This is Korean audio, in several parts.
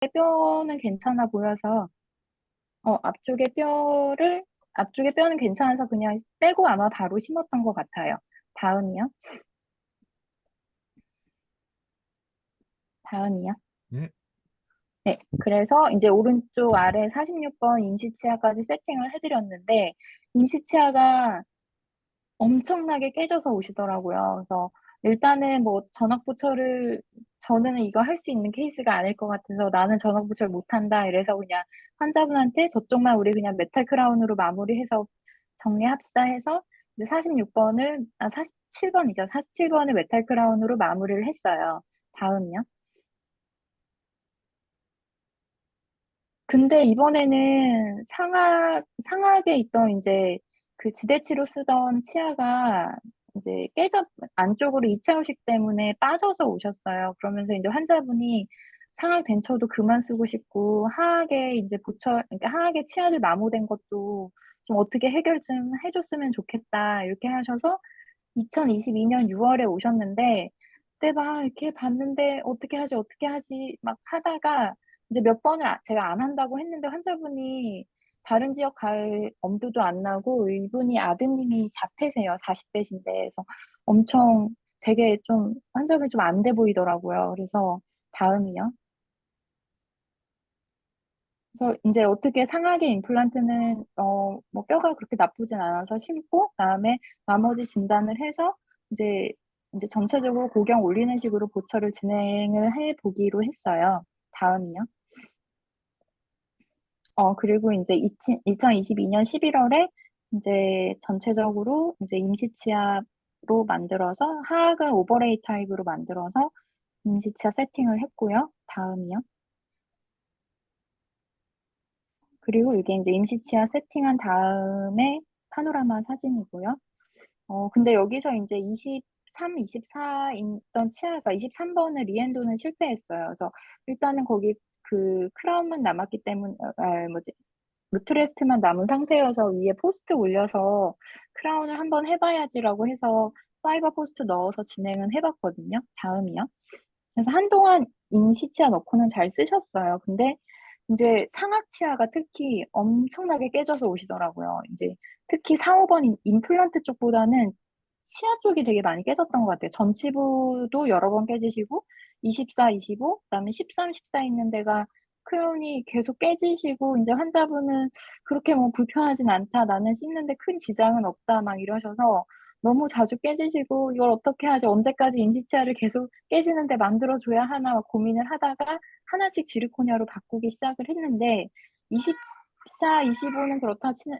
뼈는 괜찮아 보여서 앞쪽에 뼈는 괜찮아서 그냥 빼고 아마 바로 심었던 것 같아요. 다음이요. 다음이요. 네. 네. 그래서 이제 오른쪽 아래 46번 임시치아까지 세팅을 해드렸는데, 임시치아가 엄청나게 깨져서 오시더라고요. 그래서 일단은 뭐 전악부처를 저는 이거 할 수 있는 케이스가 아닐 것 같아서 나는 전악부처를 못한다 이래서 그냥 환자분한테 저쪽만 우리 그냥 메탈 크라운으로 마무리해서 정리합시다 해서 이제 46번을 47번이죠. 47번을 메탈 크라운으로 마무리를 했어요. 다음이요. 근데 이번에는 상악에 있던 이제 그 지대치로 쓰던 치아가 이제 안쪽으로 2차 후식 때문에 빠져서 오셨어요. 그러면서 이제 환자분이 상악 덴처도 그만 쓰고 싶고 하악에 이제 그러니까 하악에 치아를 마모된 것도 좀 어떻게 해결 좀 해줬으면 좋겠다 이렇게 하셔서 2022년 6월에 오셨는데 그때 막 이렇게 봤는데 어떻게 하지 막 하다가 이제 몇 번을 제가 안 한다고 했는데 환자분이 다른 지역 갈 엄두도 안 나고 이분이 아드님이 자폐세요. 40대신데. 그래서 엄청 되게 좀 환자분이 좀 안 돼 보이더라고요. 그래서 다음이요. 그래서 이제 어떻게 상하게 임플란트는 뭐 뼈가 그렇게 나쁘진 않아서 심고 그다음에 나머지 진단을 해서 이제 전체적으로 고경 올리는 식으로 보철을 진행을 해 보기로 했어요. 다음이요. 그리고 이제 2022년 11월에 이제 전체적으로 이제 임시치아로 만들어서 하악은 오버레이 타입으로 만들어서 임시치아 세팅을 했고요. 다음이요. 그리고 이게 이제 임시치아 세팅한 다음에 파노라마 사진이고요. 근데 여기서 이제 23, 24 있던 치아가 23번을 리엔도는 실패했어요. 그래서 일단은 거기 그 크라운만 남았기 때문에, 뭐지, 루트레스트만 남은 상태여서 위에 포스트 올려서 크라운을 한번 해봐야지라고 해서 파이버 포스트 넣어서 진행은 해봤거든요. 다음이요. 그래서 한동안 임시치아 넣고는 잘 쓰셨어요. 근데 이제 상하치아가 특히 엄청나게 깨져서 오시더라고요. 이제 특히 4, 5번 임플란트 쪽보다는 치아 쪽이 되게 많이 깨졌던 것 같아요. 전치부도 여러 번 깨지시고 24, 25, 그다음에 13, 14 있는 데가 크라운이 계속 깨지시고 이제 환자분은 그렇게 뭐 불편하진 않다. 나는 씹는데 큰 지장은 없다. 막 이러셔서 너무 자주 깨지시고 이걸 어떻게 하지? 언제까지 임시치아를 계속 깨지는데 만들어줘야 하나 막 고민을 하다가 하나씩 지르코니아로 바꾸기 시작을 했는데 24, 25는 그렇다 치는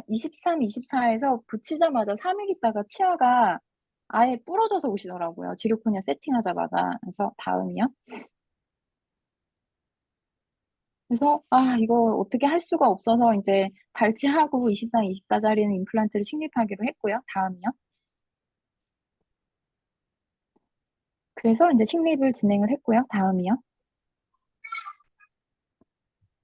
23, 24에서 붙이자마자 3일 있다가 치아가 아예 부러져서 오시더라고요. 지르코니아 세팅하자마자. 그래서 다음이요. 그래서 이거 어떻게 할 수가 없어서 이제 발치하고 23, 24짜리는 임플란트를 식립하기로 했고요. 다음이요. 그래서 이제 식립을 진행을 했고요. 다음이요.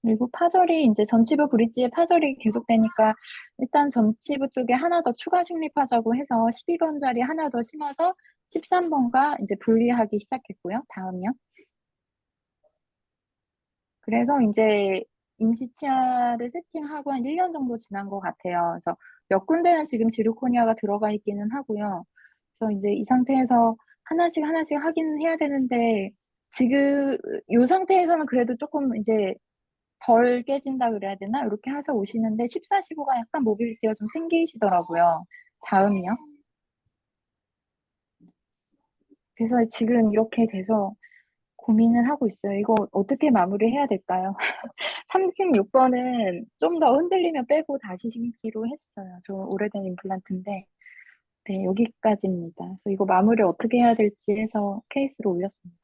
그리고 파절이 이제 전치부 브릿지에 파절이 계속되니까 일단 전치부 쪽에 하나 더 추가 식립하자고 해서 12번짜리 하나 더 심어서 13번과 이제 분리하기 시작했고요. 다음이요. 그래서 이제 임시 치아를 세팅하고 한 1년 정도 지난 것 같아요. 그래서 몇 군데는 지금 지르코니아가 들어가 있기는 하고요. 그래서 이제 이 상태에서 하나씩 하나씩 확인은 해야 되는데 지금 이 상태에서는 그래도 조금 이제 덜 깨진다 그래야 되나? 이렇게 해서 오시는데 14, 15가 약간 모빌리티가 좀 생기시더라고요. 다음이요. 그래서 지금 이렇게 돼서 고민을 하고 있어요. 이거 어떻게 마무리해야 될까요? 36번은 좀 더 흔들리면 빼고 다시 심기로 했어요. 좀 오래된 임플란트인데. 네, 여기까지입니다. 그래서 이거 마무리 어떻게 해야 될지 해서 케이스로 올렸습니다.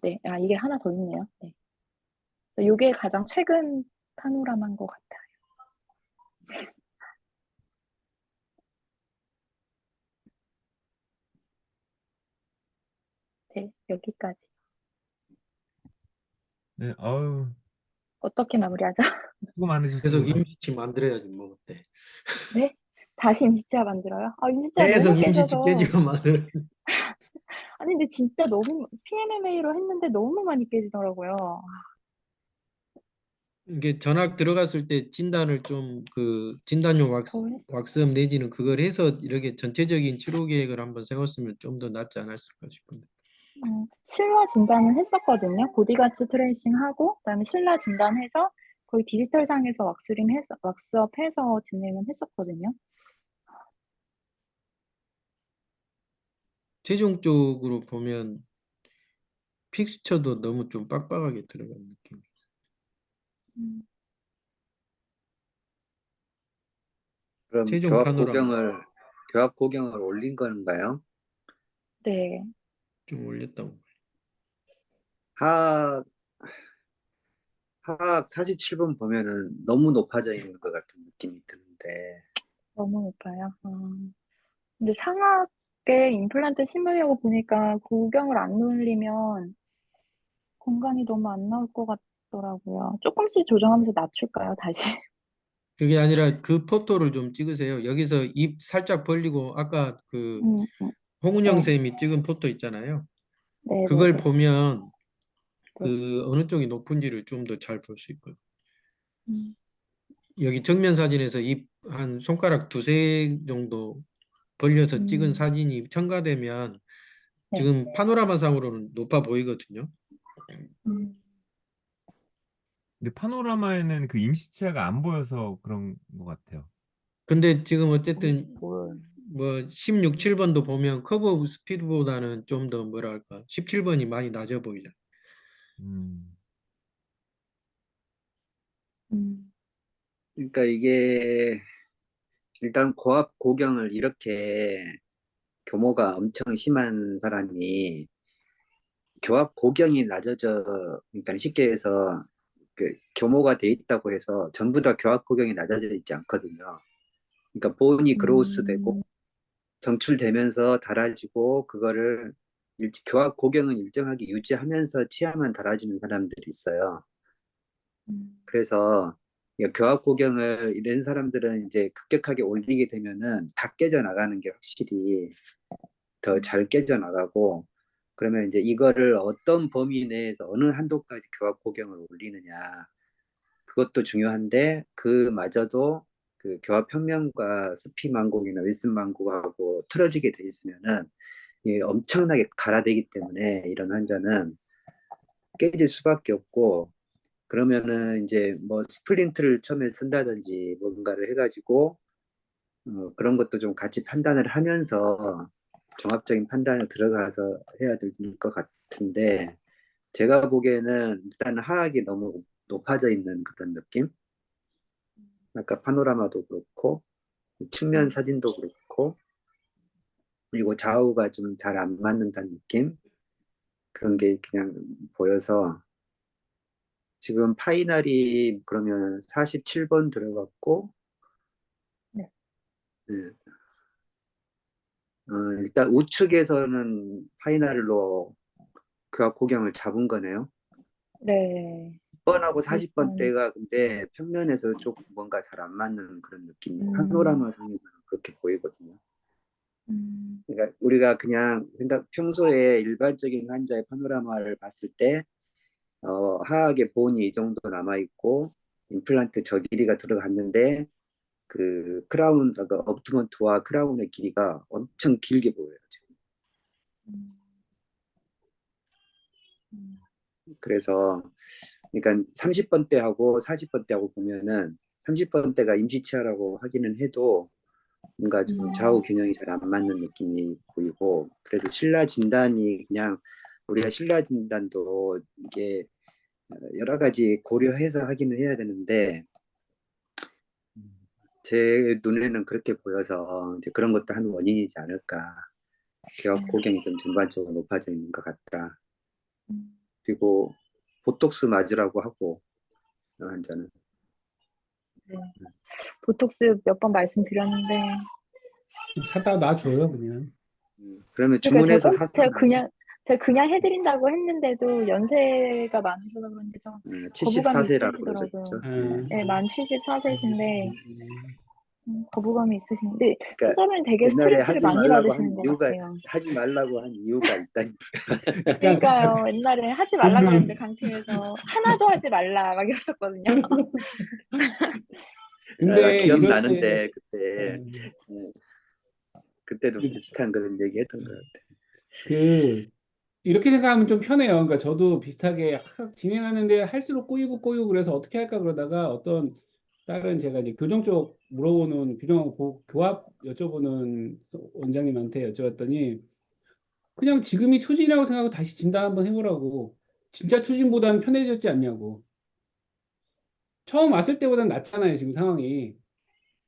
네. 이게 하나 더 있네요. 네. 그래서 이게 가장 최근 파노라마인 것 같아요. 네, 여기까지. 네, 아유, 어떻게 마무리하죠? 수고 많으셨습니다. 계속 임시치 만들어야지 뭐 어때? 네? 다시 임시차 만들어요? 임시차 너무 계속 임시치 깨져서. 깨지면 만들. 아니 근데 진짜 너무 PMMA로 했는데 너무 많이 깨지더라고요. 이게 전학 들어갔을 때 진단을 좀 그 진단용 더 했, 왁스업 내지는 그걸 해서 이렇게 전체적인 치료 계획을 한번 세웠으면 좀 더 낫지 않았을까 싶은데. 실라 진단을 했었거든요. 보디가츠 트레이싱 하고 그다음에 실라 진단해서 거의 디지털상에서 왁스업 해서 진행을 했었거든요. 최종적으로 보면 픽스처도 너무 좀 빡빡하게 들어간 느낌. 음, 그럼 최종 파노라마 교합 고경을 올린 건가요? 네. 좀 올렸다고. 하악, 하악 47번 보면은 너무 높아져 있는 것 같은 느낌이 드는데, 너무 높아요. 근데 상악에 임플란트 심으려고 보니까 고경을 안 올리면 공간이 너무 안 나올 것 같더라고요. 조금씩 조정하면서 낮출까요, 다시? 그게 아니라 그 포토를 좀 찍으세요. 여기서 입 살짝 벌리고 아까 그 음, 홍은영 네. 쌤이 찍은 포토 있잖아요. 그걸 네네네. 보면 네. 그 어느 쪽이 높은지를 좀 더 잘 볼 수 있거든요. 음, 여기 정면 사진에서 입 한 손가락 두세 정도 벌려서 찍은 음, 사진이 첨가되면 네. 지금 파노라마상으로는 높아 보이거든요. 음, 근데 파노라마에는 그 임시치아가 안 보여서 그런 것 같아요. 근데 지금 어쨌든 뭘. 뭐 16, 7번도 보면 커브 오브 스피드보다는 좀 더 뭐랄까 17번이 많이 낮아 보이죠. 음, 음, 그러니까 이게 일단 고압 고경을 이렇게 규모가 엄청 심한 사람이 교합 고경이 낮아져, 그러니까 쉽게 해서 그 규모가 돼 있다고 해서 전부 다 교합 고경이 낮아져 있지 않거든요. 그러니까 본이 그로스 되고 음, 정출되면서 달아지고 그거를 교합 고경은 일정하게 유지하면서 치아만 달아지는 사람들이 있어요. 음, 그래서 이 교합 고경을 이런 사람들은 이제 급격하게 올리게 되면은 다 깨져 나가는 게 확실히 더 잘 깨져 나가고, 그러면 이제 이거를 어떤 범위 내에서 어느 한도까지 교합 고경을 올리느냐, 그것도 중요한데 그마저도 그 교합 평면과 스피 만곡이나 윌슨 만곡하고 틀어지게 돼 있으면은 이게 엄청나게 갈아대기 때문에 이런 환자는 깨질 수밖에 없고, 그러면은 이제 뭐 스플린트를 처음에 쓴다든지 뭔가를 해가지고 그런 것도 좀 같이 판단을 하면서 종합적인 판단을 들어가서 해야 될 것 같은데, 제가 보기에는 일단 하악이 너무 높아져 있는 그런 느낌? 아까 파노라마도 그렇고 측면 음, 사진도 그렇고, 그리고 좌우가 좀 잘 안 맞는다는 느낌? 그런 게 그냥 보여서 지금 파이널이 그러면 47번 들어갔고, 네. 예, 일단 우측에서는 파이널로 교합 고경을 잡은 거네요. 네. 10번하고 1번. 40번대가 근데 평면에서 조금 뭔가 잘 안 맞는 그런 느낌이 음, 파노라마 상에서는 그렇게 보이거든요. 음, 그러니까 우리가 그냥 평소에 일반적인 환자의 파노라마를 봤을 때 하악의 본이 이 정도 남아 있고 임플란트 저 길이가 들어갔는데 그 크라운, 그 업트먼트와 크라운의 길이가 엄청 길게 보여요 지금. 음, 음, 그래서 그러니까 30번대하고 40번대하고 보면은 30번대가 임시치아라고 하기는 해도 뭔가 좀 좌우 음, 균형이 잘 안 맞는 느낌이 보이고, 그래서 신라 진단이 그냥 우리가 신라 진단도 이게 여러 가지 고려해서 하기는 해야 되는데 제 눈에는 그렇게 보여서 이제 그런 것도 한 원인이지 않을까. 기억 네. 고경이 좀 전반적으로 높아져 있는 것 같다. 음, 그리고 보톡스 맞으라고 하고 환자는. 네. 보톡스 몇 번 말씀드렸는데, 사다 놔줘요 그냥. 그러면 그러니까 주문해서 사서 놔줘. 제가 그냥 해드린다고 했는데도 연세가 많으셔서 그런지 좀 거부감이 74세라고 있으시더라고요. 그러셨죠. 네, 만 74세신데, 거부감이 있으신데 그러니까 하다면 되게 옛날에 스트레스를 하지 많이 말라고 받으시는 한 것 이유가 같아요. 하지 말라고 한 이유가 있다니까. 약간 그러니까요. 옛날에 하지 말라 분명 그랬는데 강팀에서 하나도 하지 말라 막 이러셨거든요. 근데 이럴 때 기억나는데 그때 음, 예, 그때도 그, 비슷한 그런 얘기 했던 것 같아. 그 이렇게 생각하면 좀 편해요. 그러니까 저도 비슷하게 진행하는데 할수록 꼬이고 꼬이고 그래서 어떻게 할까 그러다가 어떤 다른 제가 이제 교정 쪽 물어보는 교정하고 교합 여쭤보는 원장님한테 여쭤봤더니 그냥 지금이 초진이라고 생각하고 다시 진단 한번 해보라고. 진짜 초진보다는 편해졌지 않냐고. 처음 왔을 때보다는 낫잖아요, 지금 상황이.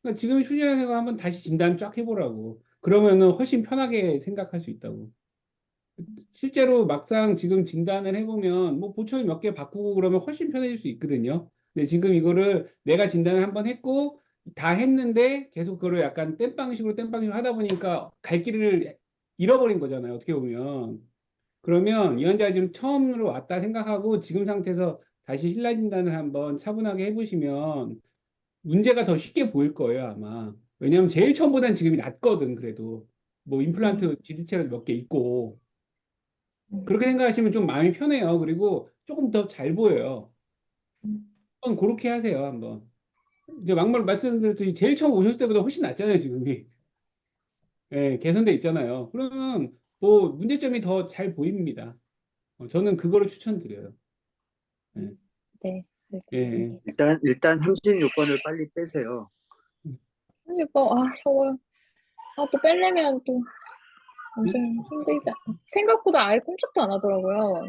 그러니까 지금이 초진이라고 생각하고 한번 다시 진단 쫙 해보라고. 그러면은 훨씬 편하게 생각할 수 있다고. 실제로 막상 지금 진단을 해보면 뭐 보철 몇 개 바꾸고 그러면 훨씬 편해질 수 있거든요. 근데 지금 이거를 내가 진단을 한번 했고 다 했는데 계속 그거를 약간 땜빵식으로 하다 보니까 갈 길을 잃어버린 거잖아요. 어떻게 보면. 그러면 이 환자가 지금 처음으로 왔다 생각하고 지금 상태에서 다시 신라 진단을 한번 차분하게 해보시면 문제가 더 쉽게 보일 거예요, 아마. 왜냐하면 제일 처음보다는 지금이 낫거든, 그래도. 뭐 음, 임플란트 지지체가 몇 개 있고. 음, 그렇게 생각하시면 좀 마음이 편해요. 그리고 조금 더 잘 보여요. 음, 한번 그렇게 하세요, 한번. 이제 막말 말씀드렸더니 제일 처음 오셨을 때보다 훨씬 낫잖아요, 지금이. 예, 개선돼 있잖아요. 그러면 뭐 문제점이 더 잘 보입니다. 저는 그거를 추천드려요. 예, 네, 예. 알겠습니다. 일단 36번을 빨리 빼세요. 그러니까 저거 또 빼려면 또 엄청 힘들지 생각보다 아예 꼼짝도 안 하더라고요.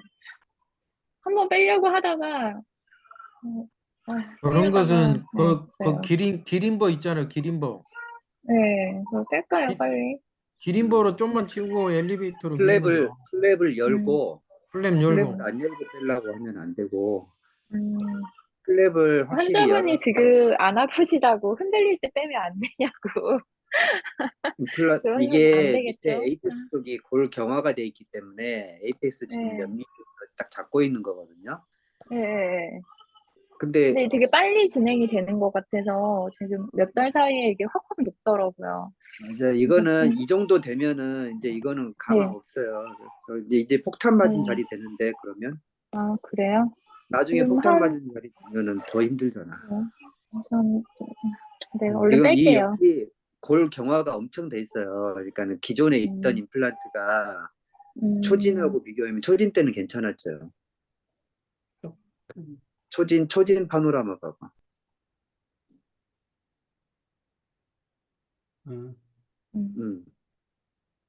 한번 빼려고 하다가 그런 빼려다가 것은 네, 그 그래요. 기린버 있잖아요, 기린버. 네, 그거 뺄까요, 기, 빨리? 음, 기린버로 좀만 치우고 엘리베이터로 플랩을 밀면요. 음, 열고 플랩 플랩을 열고. 안 열고 빼려고 하면 안 되고 음. 플랩을 확실히 환자분이 열어서 지금 안 아프시다고 흔들릴 때 빼면 안 되냐고. 그러면 안 이게 밑에 되겠죠? 에이펙스 쪽이 골 경화가 돼 있기 때문에 에이펙스 지금 네, 연밀 딱 잡고 있는 거거든요. 네, 네. 근데 근데 되게 빨리 진행이 되는 것 같아서 지금 몇 달 사이에 이게 확확 높더라고요. 이제 그래서 이거는 이 정도 되면은 이제 이거는 가망 네, 없어요. 그래서 이제 폭탄 맞은 네. 자리 되는데 그러면 그래요? 나중에 지금 폭탄 맞은 자리 되면은 더 힘들잖아. 우선, 네, 얼른 지금 이 뺄게요. 여기 골 경화가 엄청 돼 있어요. 그러니까는 기존에 있던 음, 임플란트가 음, 초진하고 비교하면 초진 때는 괜찮았죠. 음, 초진 파노라마 봐봐. 어, 음, 음.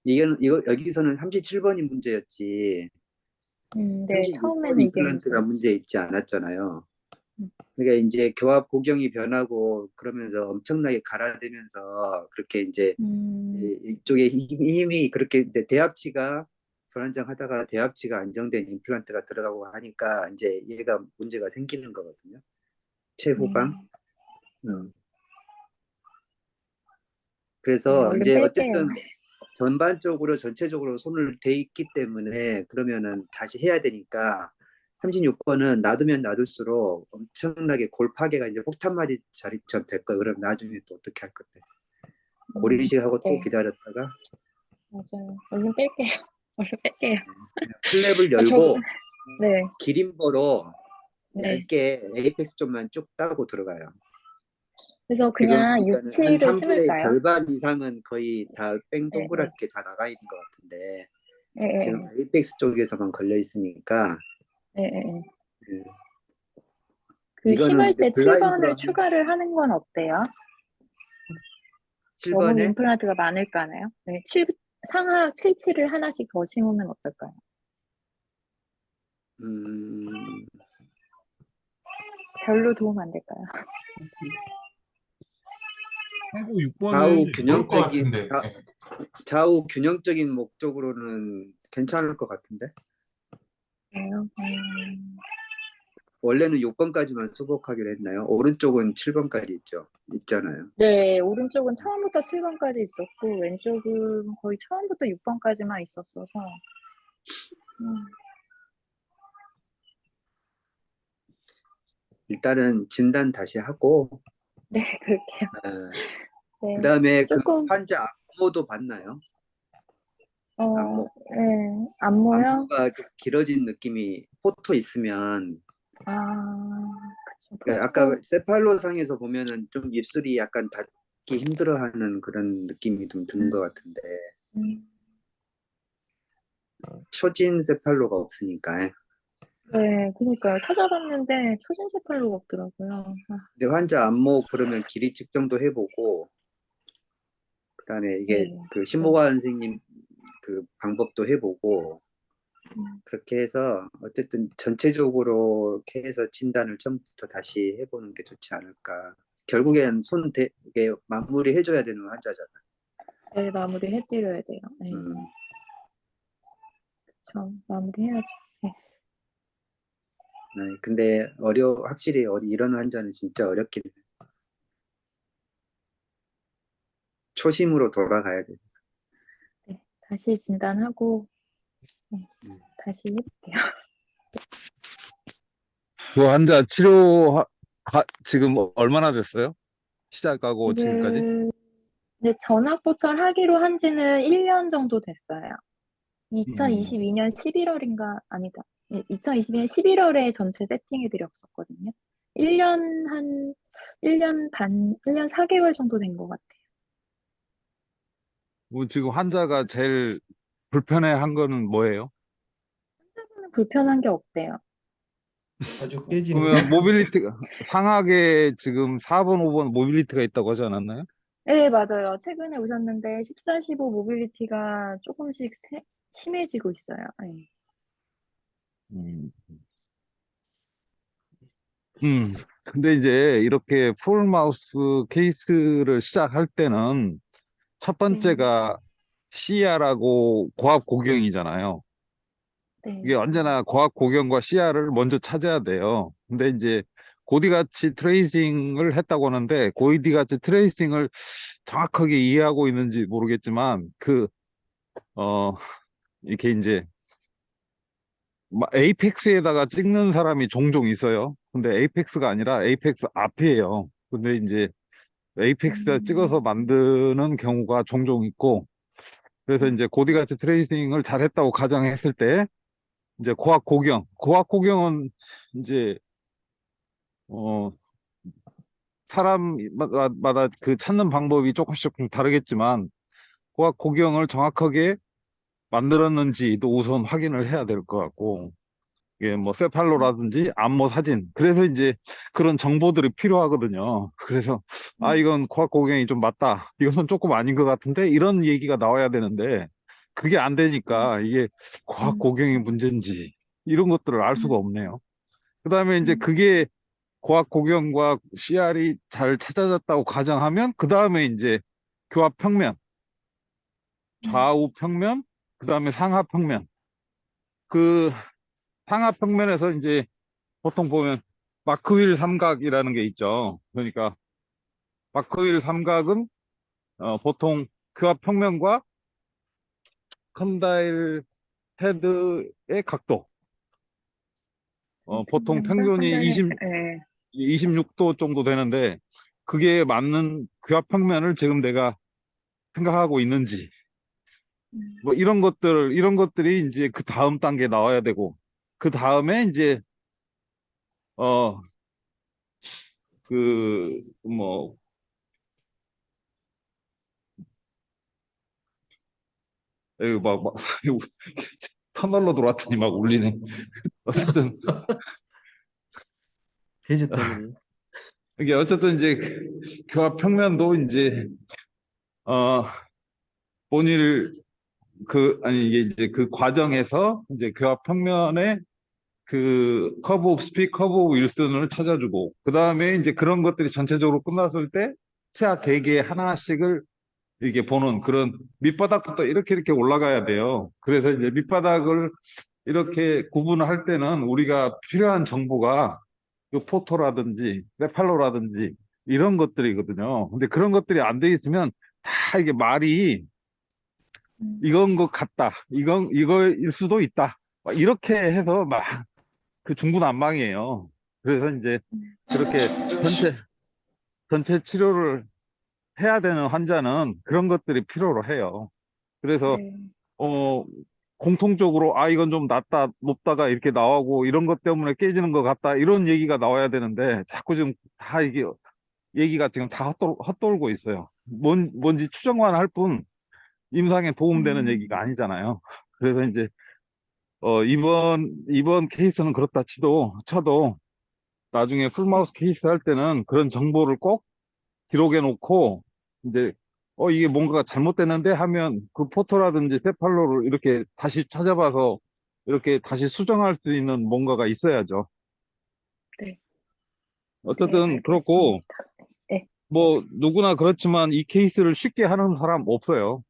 이거 여기서는 37번이 문제였지. 네, 36번 처음에는 이게 임플란트가 문제였어요. 문제 있지 않았잖아요. 음, 그러니까 이제 교합 고경이 변하고 그러면서 엄청나게 갈아대면서 그렇게 이제 음, 이쪽에 힘이 그렇게 이제 대합치가 불안정하다가 대합치가 안정된 임플란트가 들어가고 하니까 이제 얘가 문제가 생기는 거거든요. 최후방. 음, 음. 네, 그래서 얼른 이제 뺄게요. 어쨌든 전반적으로 전체적으로 손을 대 있기 때문에 그러면은 다시 해야 되니까 36번은 놔두면 놔둘수록 엄청나게 골파괴가 이제 폭탄 맞이 자리처럼 될 거예요. 그럼 나중에 또 어떻게 할 건데? 고리식하고 또 네, 기다렸다가 맞아요. 얼른 뺄게요. 얼른 뺄게요. 그냥 플랩을 저도, 열고 네, 기린버로 네. 얇게 에이펙스 쪽만 쭉 따고 들어가요. 그래서 지금 그냥 그러니까는 한 6치를 3분의 심을까요? 절반 이상은 거의 다 네, 네, 뺑동그랗게 다 나가 있는 것 같은데 네, 지금 네, 에이펙스 쪽에서만 걸려 있으니까 네, 네. 네. 음, 그 이거는 심을 근데 때 블라인드로 7번을 하면 추가를 하는 건 어때요? 너무 7번에 임플란트가 많을까요? 네, 상하 7치를 하나씩 더 심으면 어떨까요? 음, 별로 도움 안 될까요? 해고 6번을 좌우 좋을 것 균형적인 같은데. 좌우 균형적인 목적으로는 괜찮을 것 같은데 그래요? 원래는 6번까지만 수복하기로 했나요? 오른쪽은 7번까지 있잖아요. 네, 오른쪽은 처음부터 7번까지 있었고, 왼쪽은 거의 처음부터 6번까지만 있었어서, 음, 일단은 진단 다시 하고 네, 그럴게요. 어, 네. 그다음에 그 조금, 환자 안모도 봤나요? 안모. 네. 안모요? 안모가 좀 길어진 느낌이 포토 있으면 그쵸. 그러니까 아까 포토. 세팔로상에서 보면은 좀 입술이 약간 닫기 힘들어하는 그런 느낌이 좀 드는 것 같은데 음, 초진 세팔로가 없으니까. 네, 그러니까요. 찾아봤는데 초진세팔로가 없더라고요. 근데 환자 안모 그러면 길이 측정도 해보고 그다음에 이게 네, 그 그쵸. 신보가 선생님 그 방법도 해보고 음, 그렇게 해서 어쨌든 전체적으로 이렇게 해서 진단을 처음부터 다시 해보는 게 좋지 않을까. 결국엔 이게 마무리 해줘야 되는 환자잖아. 네, 마무리 해드려야 돼요. 네, 음, 그쵸. 마무리 해야죠. 네, 네, 근데 확실히 이런 환자는 진짜 어렵긴 해. 초심으로 돌아가야 돼. 네. 다시 진단하고, 네, 음. 다시 해볼게요. 그 환자 지금 얼마나 됐어요? 시작하고 지금까지? 지금, 이제 전압보철 하기로 한 지는 1년 정도 됐어요. 음, 2022년 11월인가, 아니다. 2022년 11월에 전체 세팅해드렸었거든요. 1년 한, 1년 반, 1년 4개월 정도 된 것 같아요. 뭐 지금 환자가 제일 불편해한 거는 뭐예요? 불편한 게 없대요. 자주 깨지는 거. 그러면 모빌리티가 상하게 지금 4번, 5번 모빌리티가 있다고 하지 않았나요? 네, 맞아요. 최근에 오셨는데 14, 15 모빌리티가 조금씩 심해지고 있어요. 네. 음, 음. 근데 이제 이렇게 풀마우스 케이스를 시작할 때는 첫 네, 번째가 CR하고 고압 고경이잖아요. 이게 네. 언제나 고압 고경과 CR을 먼저 찾아야 돼요. 근데 이제 고디가치 트레이싱을 했다고 하는데 고디가치 트레이싱을 정확하게 이해하고 있는지 모르겠지만 어, 이렇게 이제 에이펙스에다가 찍는 사람이 종종 있어요. 근데 에이펙스가 아니라 에이펙스 앞이에요. 근데 이제 에이펙스에 찍어서 음, 만드는 경우가 종종 있고 그래서 이제 고디가치 트레이싱을 잘했다고 가정했을 때 이제 고압 고경은 이제 어 사람마다 그 찾는 방법이 조금 다르겠지만 고압 고경을 정확하게 만들었는지도 우선 확인을 해야 될 것 같고 이게 뭐 세팔로라든지 안모 사진 그래서 이제 그런 정보들이 필요하거든요. 그래서 이건 고압 고경이 좀 맞다. 이것은 조금 아닌 것 같은데 이런 얘기가 나와야 되는데 그게 안 되니까 이게 고압 음, 고경이 문제인지 이런 것들을 알 수가 음, 없네요. 그다음에 이제 음, 그게 고압 고경과 CR이 잘 찾아졌다고 가정하면 그 다음에 이제 교합 평면, 좌우 평면, 그 다음에 상하 평면. 그 상하 평면에서 이제 보통 보면 마크윌 삼각이라는 게 있죠. 그러니까 마크윌 삼각은 보통 교합 평면과 컨다일 헤드의 각도, 보통 평면과 평균이 컨다일, 네. 26도 정도 되는데 그게 맞는 교합 평면을 지금 내가 생각하고 있는지 음, 뭐 이런 것들이 이제 그 다음 단계 나와야 되고 그 다음에 이제 그 뭐 막 터널로 들어왔더니 막 울리네. 어쨌든 해제 때문에. 이게 어쨌든 이제 교합 평면도 이제 어 본일 아니 이게 이제 그 과정에서 이제 교합 평면의 그 커브 오브 스피 커브 오브 윌슨을 찾아주고 그 다음에 이제 그런 것들이 전체적으로 끝났을 때 치아 대개 하나씩을 이게 보는 그런 밑바닥부터 이렇게 올라가야 돼요. 그래서 이제 밑바닥을 이렇게 구분을 할 때는 우리가 필요한 정보가 그 포토라든지 네팔로라든지 이런 것들이거든요. 근데 그런 것들이 안 돼 있으면 다 이게 말이 음, 이건 것 같다. 이거일 수도 있다. 막 이렇게 해서 막 그 중구난방이에요. 그래서 이제 음, 그렇게 전체 치료를 해야 되는 환자는 그런 것들이 필요로 해요. 그래서 네. 어, 공통적으로, 이건 좀 낮다, 높다가 이렇게 나오고, 이런 것 때문에 깨지는 것 같다, 이런 얘기가 나와야 되는데, 자꾸 지금 다 이게, 얘기가 지금 다 헛돌고 있어요. 뭔지 추정만 할 뿐, 임상에 도움되는 얘기가 음, 아니잖아요. 그래서 이제, 이번 케이스는 그렇다 쳐도, 나중에 네. 풀마우스 케이스 할 때는 그런 정보를 꼭 기록해 놓고, 이제, 이게 뭔가가 잘못됐는데 하면 그 포토라든지 세팔로를 이렇게 다시 찾아봐서 이렇게 다시 수정할 수 있는 뭔가가 있어야죠. 네. 네, 어쨌든 그렇고, 알겠습니다. 네. 뭐, 누구나 그렇지만 이 케이스를 쉽게 하는 사람 없어요.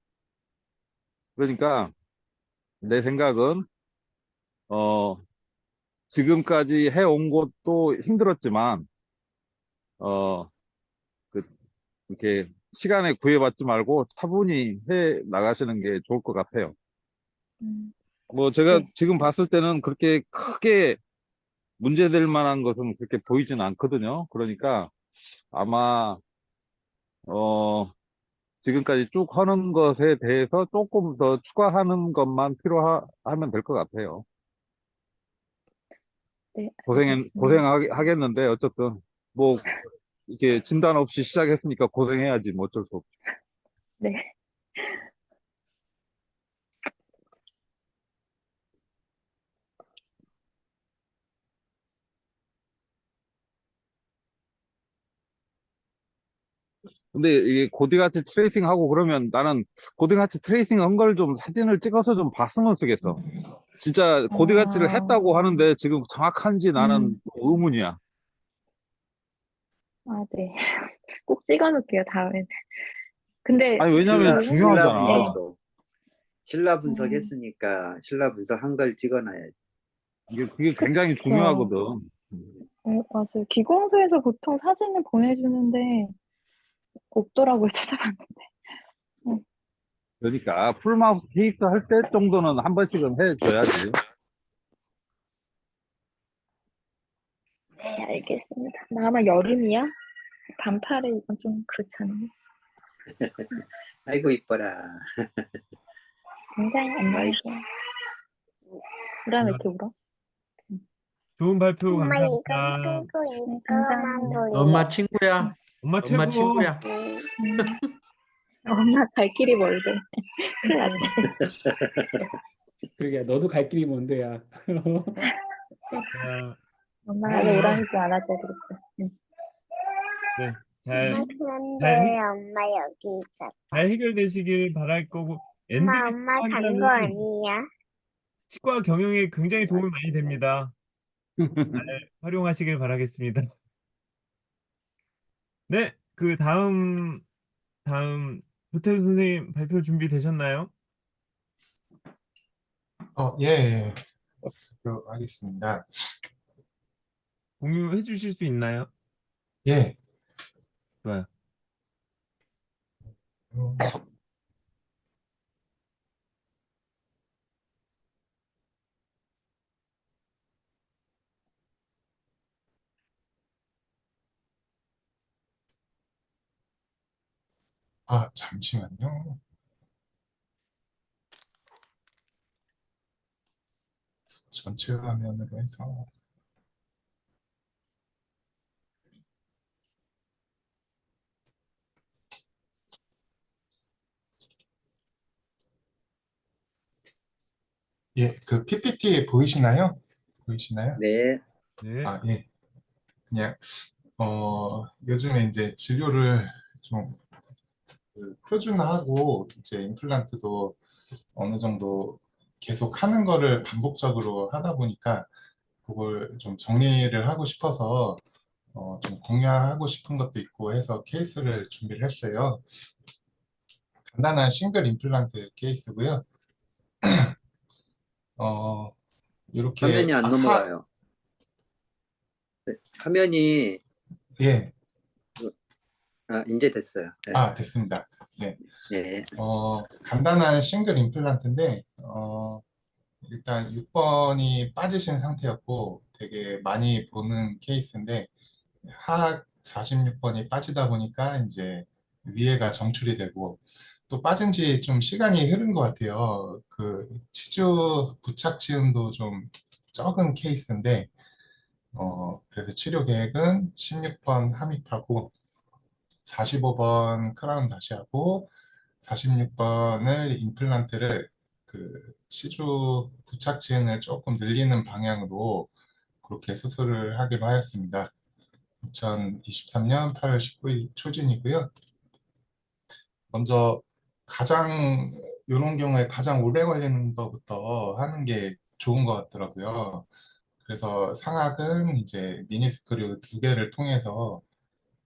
그러니까 내 생각은, 어, 지금까지 해온 것도 힘들었지만, 어, 그, 이렇게 시간에 구애받지 말고 차분히 해 나가시는 게 좋을 것 같아요. 음, 뭐 제가 네. 지금 봤을 때는 그렇게 크게 문제될 만한 것은 그렇게 보이진 않거든요. 그러니까 아마 지금까지 쭉 하는 것에 대해서 조금 더 추가하는 것만 필요하면 될 것 같아요. 네, 알겠습니다. 고생하겠는데 어쨌든 뭐 이렇게 진단 없이 시작했으니까 고생해야지 뭐 어쩔 수 없죠. 네. 근데 이게 고디같이 트레이싱 하고 그러면 나는 고디같이 트레이싱 한 걸 좀 사진을 찍어서 좀 봤으면 쓰겠어. 진짜 고디같이를 아, 했다고 하는데 지금 정확한지 나는 음, 의문이야. 네. 꼭 찍어 놓을게요, 다음엔. 근데 아니, 왜냐면 그 신라 네. 중요하잖아. 분석도 신라 음, 분석했으니까 신라 분석한 걸 찍어놔야지. 그게 굉장히 그쵸. 중요하거든. 맞아요. 기공소에서 보통 사진을 보내주는데 없더라고요, 찾아봤는데. 음, 그러니까 풀마우스 케이스 할 때 정도는 한 번씩은 해줘야지. 네, 알겠습니다. 나 아마 여름이야? 반팔에 이건 좀 그렇잖아요. 아이고 이뻐라. 굉장히 아이, 안녕하세요. 우라 왜 이렇게 울어? 좋은 발표 엄마 이거 감사합니다. 핑크 네, 이거만 감사합니다. 엄마 돌려. 친구야. 엄마 엄마 최고. 친구야. 엄마 갈 길이 멀대. 큰일 났대. 그러게 너도 갈 길이 먼데야. 자, 엄마가 왜 그러면 우람이 좀 안아줘야 되겠다. 네, 엄마 그런데 엄마 여기 있어. 잘 해결되시길 바랄 거고 엔드리스 엄마 간 거 환자는 아니야? 치과 경영에 굉장히 도움이 많이 됩니다. 잘 활용하시길 바라겠습니다. 네, 그 다음 도태우 선생님 발표 준비되셨나요? 예, 예. 알겠습니다. 공유해 주실 수 있나요? 예. 좋아요. 음, 잠시만요. 전체 화면으로 해서. 예, 그 PPT 보이시나요? 보이시나요? 네. 네. 예. 그냥, 요즘에 이제 진료를 좀 표준화하고, 이제 임플란트도 어느 정도 계속 하는 거를 반복적으로 하다 보니까, 그걸 좀 정리를 하고 싶어서, 좀 공유하고 싶은 것도 있고 해서 케이스를 준비를 했어요. 간단한 싱글 임플란트 케이스고요. 이렇게 화면이 안 넘어가요. 네, 화면이 예, 이제 됐어요. 네. 됐습니다. 네, 네. 간단한 싱글 임플란트인데 일단 6번이 빠지신 상태였고 되게 많이 보는 케이스인데 하악 46번이 빠지다 보니까 이제 위에가 정출이 되고 또 빠진 지 좀 시간이 흐른 것 같아요. 그 치주 부착 지음도 좀 적은 케이스인데 그래서 치료 계획은 16번 함입하고 45번 크라운 다시 하고 46번을 임플란트를 그 치주 부착 지은을 조금 늘리는 방향으로 그렇게 수술을 하기로 하였습니다. 2023년 8월 19일 초진이고요. 먼저 이런 경우에 가장 오래 걸리는 것부터 하는 게 좋은 것 같더라고요. 그래서 상악은 이제 미니스크류 2개를 통해서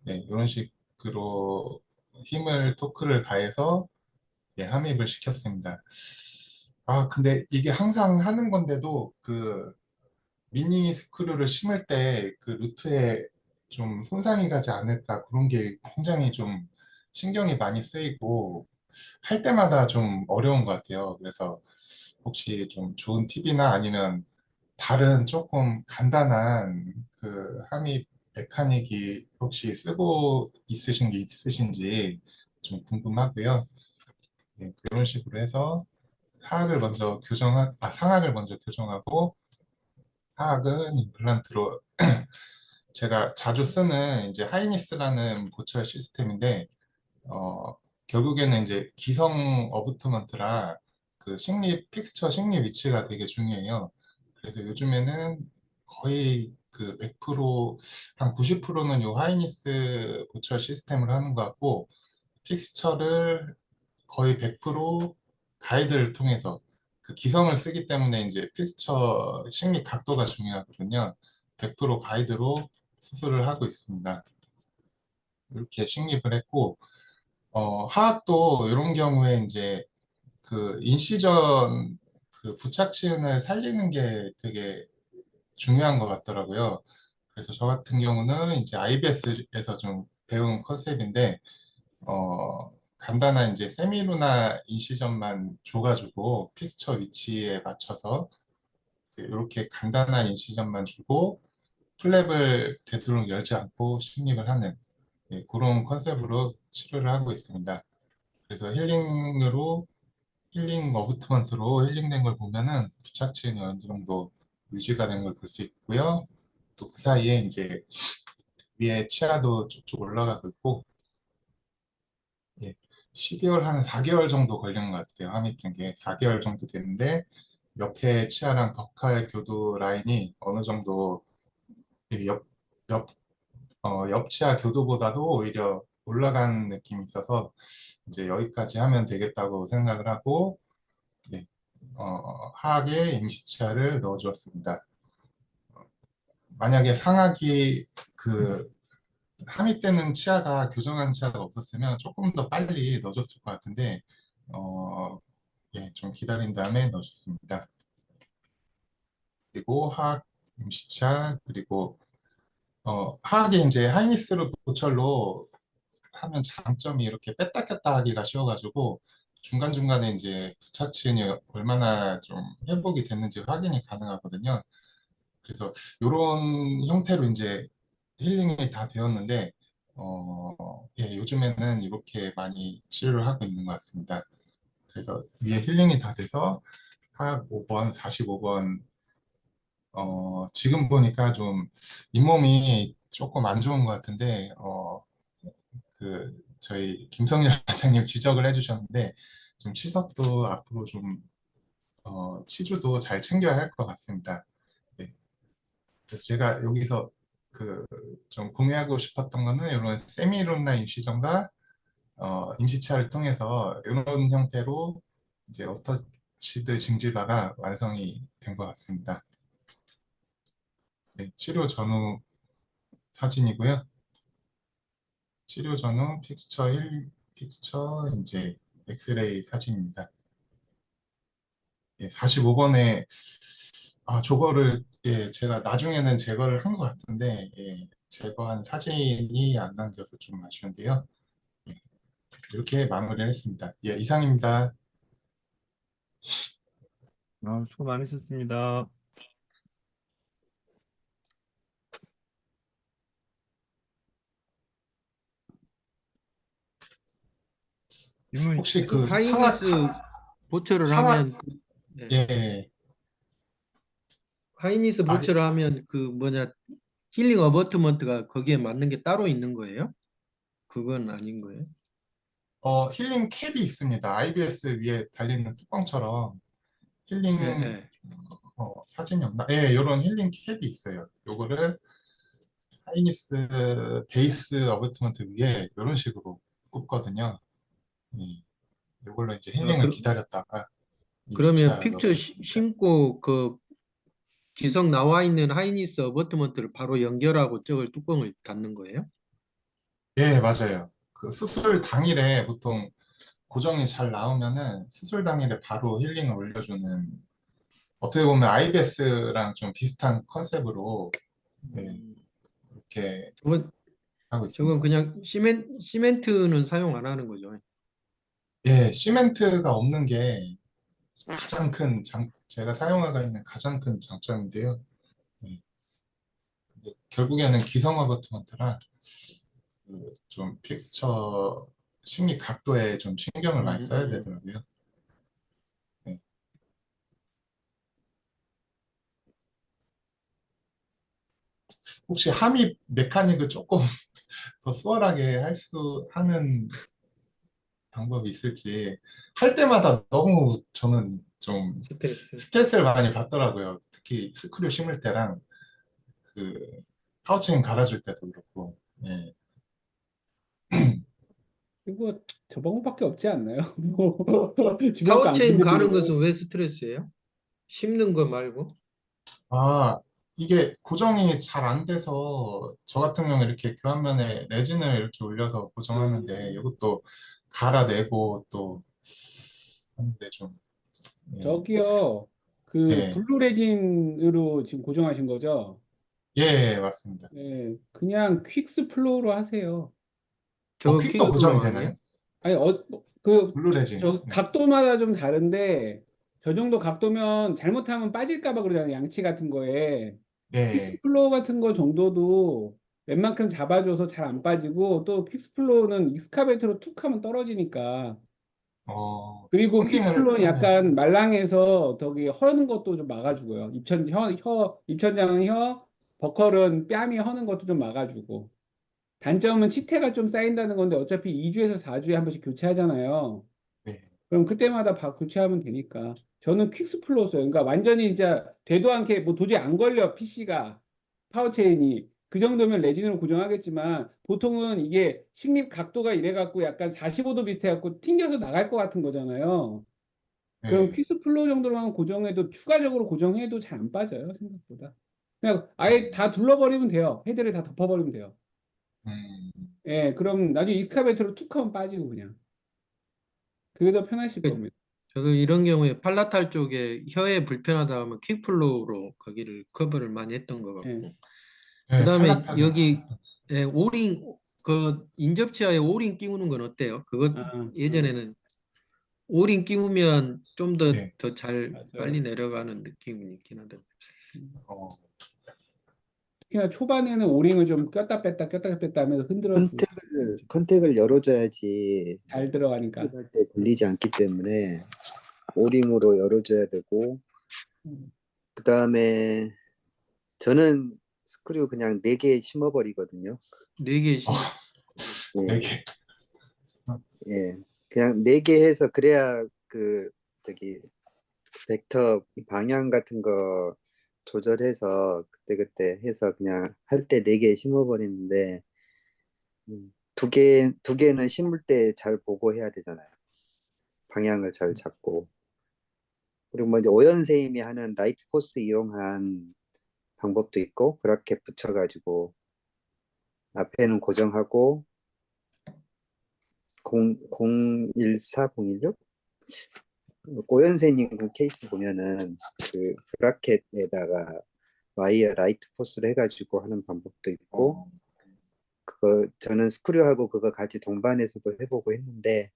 이런 식으로 힘을 토크를 가해서 함입을 시켰습니다. 근데 이게 항상 하는 건데도 그 미니 스크류를 심을 때 그 루트에 좀 손상이 가지 않을까 그런 게 굉장히 좀 신경이 많이 쓰이고 할 때마다 좀 어려운 것 같아요. 그래서 혹시 좀 좋은 팁이나 아니면 다른 조금 간단한 그 함입 메카닉이 혹시 쓰고 있으신 게 있으신지 좀 궁금하고요. 그런 식으로 해서 상악을 먼저 교정하고 하악은 임플란트로 제가 자주 쓰는 이제 하이니스라는 보철 시스템인데 결국에는 이제 기성 어부트먼트라 그 픽스처 식립 위치가 되게 중요해요. 그래서 요즘에는 거의 그 100%한 90%는 요 하이니스 보철 시스템을 하는 것 같고 픽스처를 거의 100% 가이드를 통해서 그 기성을 쓰기 때문에 이제 픽스처 식립 각도가 중요하거든요. 100% 가이드로 수술을 하고 있습니다. 이렇게 식립을 했고 하악도 이런 경우에 이제 그 인시전 그 부착치은을 살리는 게 되게 중요한 것 같더라고요. 그래서 저 같은 경우는 이제 IBS에서 좀 배운 컨셉인데 간단한 이제 세미루나 인시전만 줘가지고 픽처 위치에 맞춰서 이렇게 간단한 인시전만 주고 플랩을 되도록 열지 않고 식립을 하는 그런 컨셉으로 치료를 하고 있습니다. 그래서 힐링 어부트먼트로 힐링된 걸 보면은 부착치은이 어느 정도 유지가 된 걸 볼 수 있고요. 또 그 사이에 이제 위에 치아도 쭉쭉 올라가고 있고 12월 한 4개월 정도 걸린 것 같아요. 함입된 게 4개월 정도 됐는데 옆에 치아랑 버칼 교두 라인이 어느 정도 옆, 옆, 옆 치아 교두보다도 오히려 올라가는 느낌이 있어서 이제 여기까지 하면 되겠다고 생각을 하고 하악에 임시치아를 넣어주었습니다. 만약에 상악이 그 함입되는 치아가 교정한 치아가 없었으면 조금 더 빨리 넣어줬을 것 같은데 좀 기다린 다음에 넣어줬습니다. 그리고 하악 임시치아 그리고 하악이 이제 하이니스로 보철로 하면 장점이 이렇게 뺐다 꼈다 하기가 쉬워가지고 중간중간에 이제 부착치은이 얼마나 좀 회복이 됐는지 확인이 가능하거든요. 그래서 이런 형태로 이제 힐링이 다 되었는데 요즘에는 이렇게 많이 치료를 하고 있는 것 같습니다. 그래서 위에 힐링이 다 돼서 하악 5번, 45번 지금 보니까 좀 잇몸이 조금 안 좋은 것 같은데 저희 김성렬 과장님 지적을 해주셨는데 좀 치석도 앞으로 좀 치주도 잘 챙겨야 할 것 같습니다. 네. 그래서 제가 여기서 좀 공유하고 싶었던 거는 이런 세미론나 임시전과 임시치아를 통해서 이런 형태로 이제 어터치드 징질바가 완성이 된 것 같습니다. 네, 치료 전후 사진이고요. 치료 전후 픽스처 이제 엑스레이 사진입니다. 45번에 저거를 제가 나중에는 제거를 한 것 같은데 제거한 사진이 안 남겨서 좀 아쉬운데요. 이렇게 마무리를 했습니다. 이상입니다. 수고 많으셨습니다. 질문 혹시 있으세요? 그 하이니스 보철을 상하, 하면 네. 예, 하이니스 아, 보철을 하면 그 뭐냐 힐링 어버트먼트가 거기에 맞는 게 따로 있는 거예요? 그건 아닌 거예요? 힐링 캡이 있습니다. IBS 위에 달리는 뚜껑처럼 힐링, 예, 예. 사진이 없나? 예, 이런 힐링 캡이 있어요. 요거를 하이니스 베이스 어버트먼트 위에 이런 식으로 꽂거든요. 예, 요걸로 이제 힐링을 기다렸다가 그러면 임시치아 픽처 넣어보겠습니다. 신고 그 기성 나와 있는 하이니스 어버트먼트를 바로 연결하고 저걸 뚜껑을 닫는 거예요? 예, 맞아요. 그 수술 당일에 보통 고정이 잘 나오면은 수술 당일에 바로 힐링을 올려주는 어떻게 보면 IBS랑 좀 비슷한 컨셉으로 예, 그렇게 저건 하고 저건 있습니다. 그냥 시멘트는 사용 안 하는 거죠. 예, 시멘트가 없는 게 가장 큰 제가 사용하고 있는 가장 큰 장점인데요. 예, 근데 결국에는 기성 어버트먼트라 그좀 픽처 심리 각도에 좀 신경을 많이 써야 되더라고요. 예. 혹시 함입 메카닉을 조금 더 수월하게 하는 방법이 있을지 할 때마다 너무 저는 좀 스트레스. 스트레스를 많이 받더라고요. 특히 스크류 심을 때랑 그 파우칭 갈아줄 때도 그렇고. 예. 이거 저 방법밖에 없지 않나요? 뭐 주변 거안 타워체인 가는 건드리고. 것은 왜 스트레스예요? 심는 거 말고? 아, 이게 고정이 잘 안 돼서 저 같은 경우는 이렇게 교환면에 레진을 이렇게 올려서 고정하는데 이것도 갈아내고 또 하는데 좀 예, 저기요, 그 예, 블루 레진으로 지금 고정하신 거죠? 예, 맞습니다. 예, 그냥 퀵스 플로우로 하세요. 저거 퀵도 퀵플로우 고정이 아니에요? 되나요? 아니, 그, 블루 레진. 예. 각도마다 좀 다른데, 저 정도 각도면 잘못하면 빠질까 봐 그러잖아요. 양치 같은 거에. 예. 퀵스플로우 같은 거 정도도 웬만큼 잡아줘서 잘 안 빠지고, 또 퀵스플로우는 익스카베이터로 툭 하면 떨어지니까. 그리고 폰팅을 퀵스플로우는 하면 약간 말랑해서 저기 허는 것도 좀 막아주고요. 입천장은 혀, 버컬은 뺨이 허는 것도 좀 막아주고. 단점은 치태가 좀 쌓인다는 건데 어차피 2주에서 4주에 한 번씩 교체하잖아요. 네. 그럼 그때마다 교체하면 되니까. 저는 퀵스플로우 써요. 그러니까 완전히 진짜 되도 않게 뭐 도저히 안 걸려, PC가. 파워체인이. 그 정도면 레진으로 고정하겠지만 보통은 이게 식립 각도가 이래갖고 약간 45도 비슷해갖고 튕겨서 나갈 것 같은 거잖아요. 그럼 네. 퀵스플로우 정도로만 고정해도 추가적으로 고정해도 잘 안 빠져요, 생각보다. 그냥 아예 음, 다 둘러버리면 돼요. 헤드를 다 덮어버리면 돼요. 음, 예, 그럼 나중에 익스카베이터로 툭 하면 빠지고 그냥. 그게 더 편하실 그, 겁니다. 저도 이런 경우에 팔라탈 쪽에 혀에 불편하다 하면 퀵플로우로 거기를 커버를 많이 했던 것 예. 같고. 네, 그다음에 팔라타는 여기 오링 그 인접치아에 오링 끼우는 건 어때요? 그것 아, 예전에는 오링 끼우면 좀 더 네. 더 잘 맞아요. 빨리 내려가는 느낌이 있긴 하던데. 어, 특히나 초반에는 오링을 좀 꼈다 뺐다 하면서 흔들어 주고 컨택을 열어줘야지 잘 들어가니까. 수술할 때 걸리지 않기 때문에 오링으로 열어줘야 되고, 음. 그 다음에 저는 스크류 그냥 4개 심어버리거든요. 4개 어, 예, 4개. 예. 그냥 4개 해서 그래야 그 저기 벡터 방향 같은 거 조절해서 그때그때 해서 그냥 할 때 4개 심어버리는데, 두 개는 심을 때 잘 보고 해야 되잖아요. 방향을 잘 잡고. 그리고 뭐 이제 오연세임이 하는 라이트 포스 이용한 방법도 있고, 그렇게 붙여가지고 앞에는 고정하고 014, 016 오연세님 그 케이스 보면은 그 브라켓에다가 와이어 라이트 포스를 해가지고 하는 방법도 있고, 어, 그거 저는 스크류하고 그거 같이 동반해서도 해보고 했는데,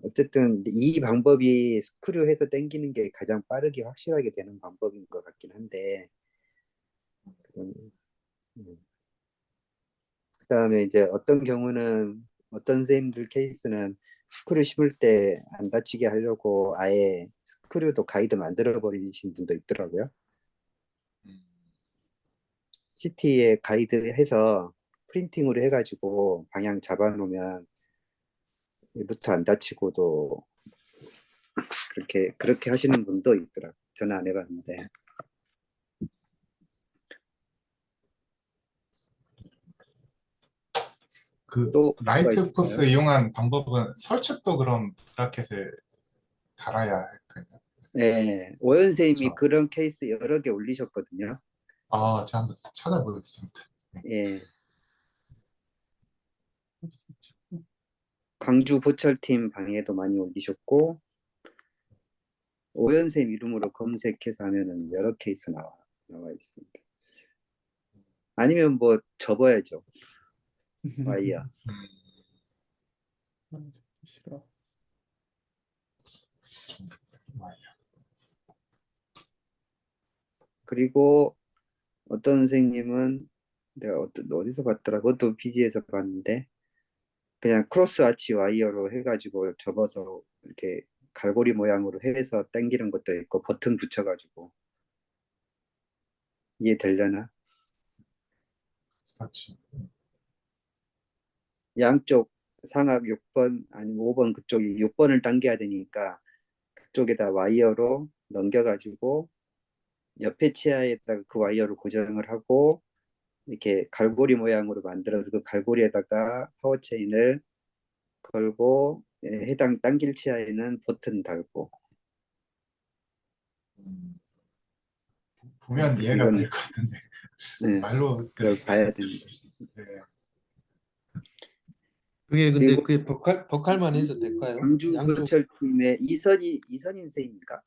어쨌든 이 방법이 스크류해서 당기는 게 가장 빠르게 확실하게 되는 방법인 것 같긴 한데, 음, 그다음에 이제 어떤 경우는 어떤 선생님들 케이스는 스크류 심을 때 안 다치게 하려고 아예 스크류도 가이드 만들어 버리신 분도 있더라고요. 음, CT에 가이드 해서 프린팅으로 해가지고 방향 잡아놓으면 일부터 안 다치고도 그렇게 하시는 분도 있더라고요. 저는 안 해봤는데. 그 또 뭐가 라이트 있을까요? 포스 이용한 방법은 설측도 그럼 브라켓에 달아야 할까요? 네, 오연 선생님이 그렇죠. 그런 케이스 여러 개 올리셨거든요. 아, 제가 한번 찾아보겠습니다. 예, 광주 보철팀 방에도 많이 올리셨고, 오연 선생님 이름으로 검색해서 하면은 여러 케이스 나와 있습니다. 아니면 뭐 접어야죠. 와이어. 싫어. 그리고 어떤 선생님은 내가 어디서 봤더라. 그것도 BG에서 봤는데 그냥 크로스 아치 와이어로 해가지고 접어서 이렇게 갈고리 모양으로 해서 당기는 것도 있고 버튼 붙여가지고 이해되려나? 사치. 양쪽 상악 6번 아니면 5번 그쪽이 6번을 당겨야 되니까 그쪽에다 와이어로 넘겨가지고 옆에 치아에다가 그 와이어를 고정을 하고 이렇게 갈고리 모양으로 만들어서 그 갈고리에다가 파워체인을 걸고 해당 당길 치아에는 버튼 달고 보면 이해가 이건 될 것 같은데 네, 말로 그걸 봐야 됩니다. 네. 그게 근데 그리고 그게 버칼만 해서 될까요? 광주 양쪽 교철팀의 이선인 선생님인가?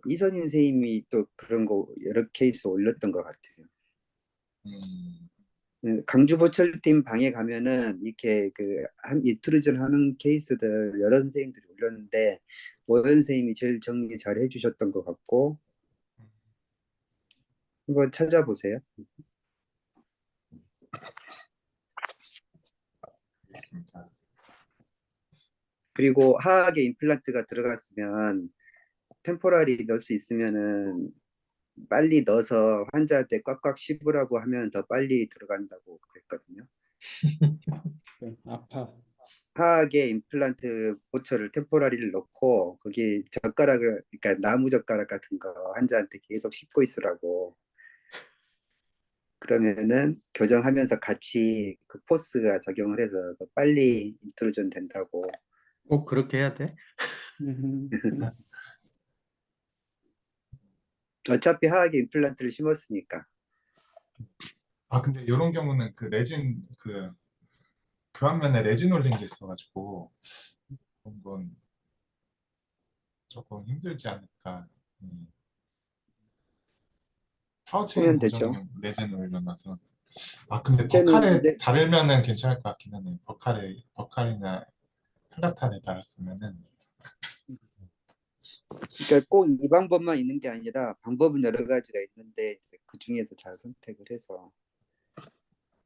이선인 선생님이 또 그런 거 여러 케이스 올렸던 것 같아요. 강주 보철팀 방에 가면은 이렇게 한 이트루전 하는 케이스들 여러 선생님들이 올렸는데 오연 선생님이 제일 정리 잘 해주셨던 것 같고 한번 찾아보세요. 알겠습니다. 그리고 하악에 임플란트가 들어갔으면 템포라리 넣을 수 있으면은 빨리 넣어서 환자한테 꽉꽉 씹으라고 하면 더 빨리 들어간다고 그랬거든요. 아파. 하악에 임플란트 보철을 템포라리를 넣고 거기 젓가락을 그러니까 나무 젓가락 같은 거 환자한테 계속 씹고 있으라고 그러면은 교정하면서 같이 그 포스가 적용을 해서 더 빨리 인트루전 된다고. 꼭 그렇게 해야 돼? 어차피 하악에 임플란트를 심었으니까. 아, 근데 이런 경우는 그 레진 그 교환면에 레진 올린 게 있어가지고 한번 조금 힘들지 않을까. 파워체인 보면 되죠. 고정은 레진을 올려놔서. 아, 근데 그때는 버칼에 이제 달으면은 괜찮을 것 같긴 하네요. 버칼이나 플라탄에 달았으면은. 그러니까 꼭 이 방법만 있는 게 아니라 방법은 여러 가지가 있는데 그 중에서 잘 선택을 해서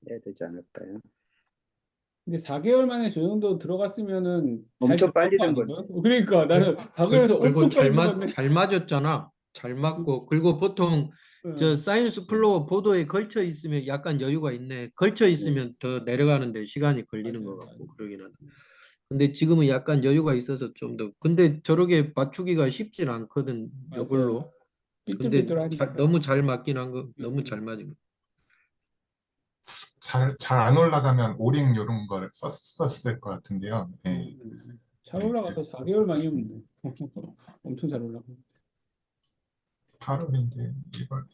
해야 되지 않을까요? 근데 4개월 만에 저 정도 들어갔으면은 잘 엄청 들어간 빨리 거 된 아닌가요? 건데. 그러니까 나는 4개월에서 그리고 엄청 빨리 들어갔네. 잘 맞았잖아. 잘 맞고 그리고 보통 저 사이언스 플로어 보도에 걸쳐 있으면 약간 여유가 있네. 걸쳐 있으면 더 내려가는데 시간이 걸리는 것 같고 그러긴 하다. 근데 지금은 약간 여유가 있어서 좀 더. 근데 저렇게 맞추기가 쉽진 않거든. 이걸로. 근데 삐뚤삐뚤하니까. 너무 잘 맞긴 한 거. 너무 잘 맞은 거. 잘 안 올라가면 오링 이런 걸 썼을 것 같은데요. 네. 잘 네, 올라가서 4개월 만이면 엄청 잘 올라가. 바로 이제 이걸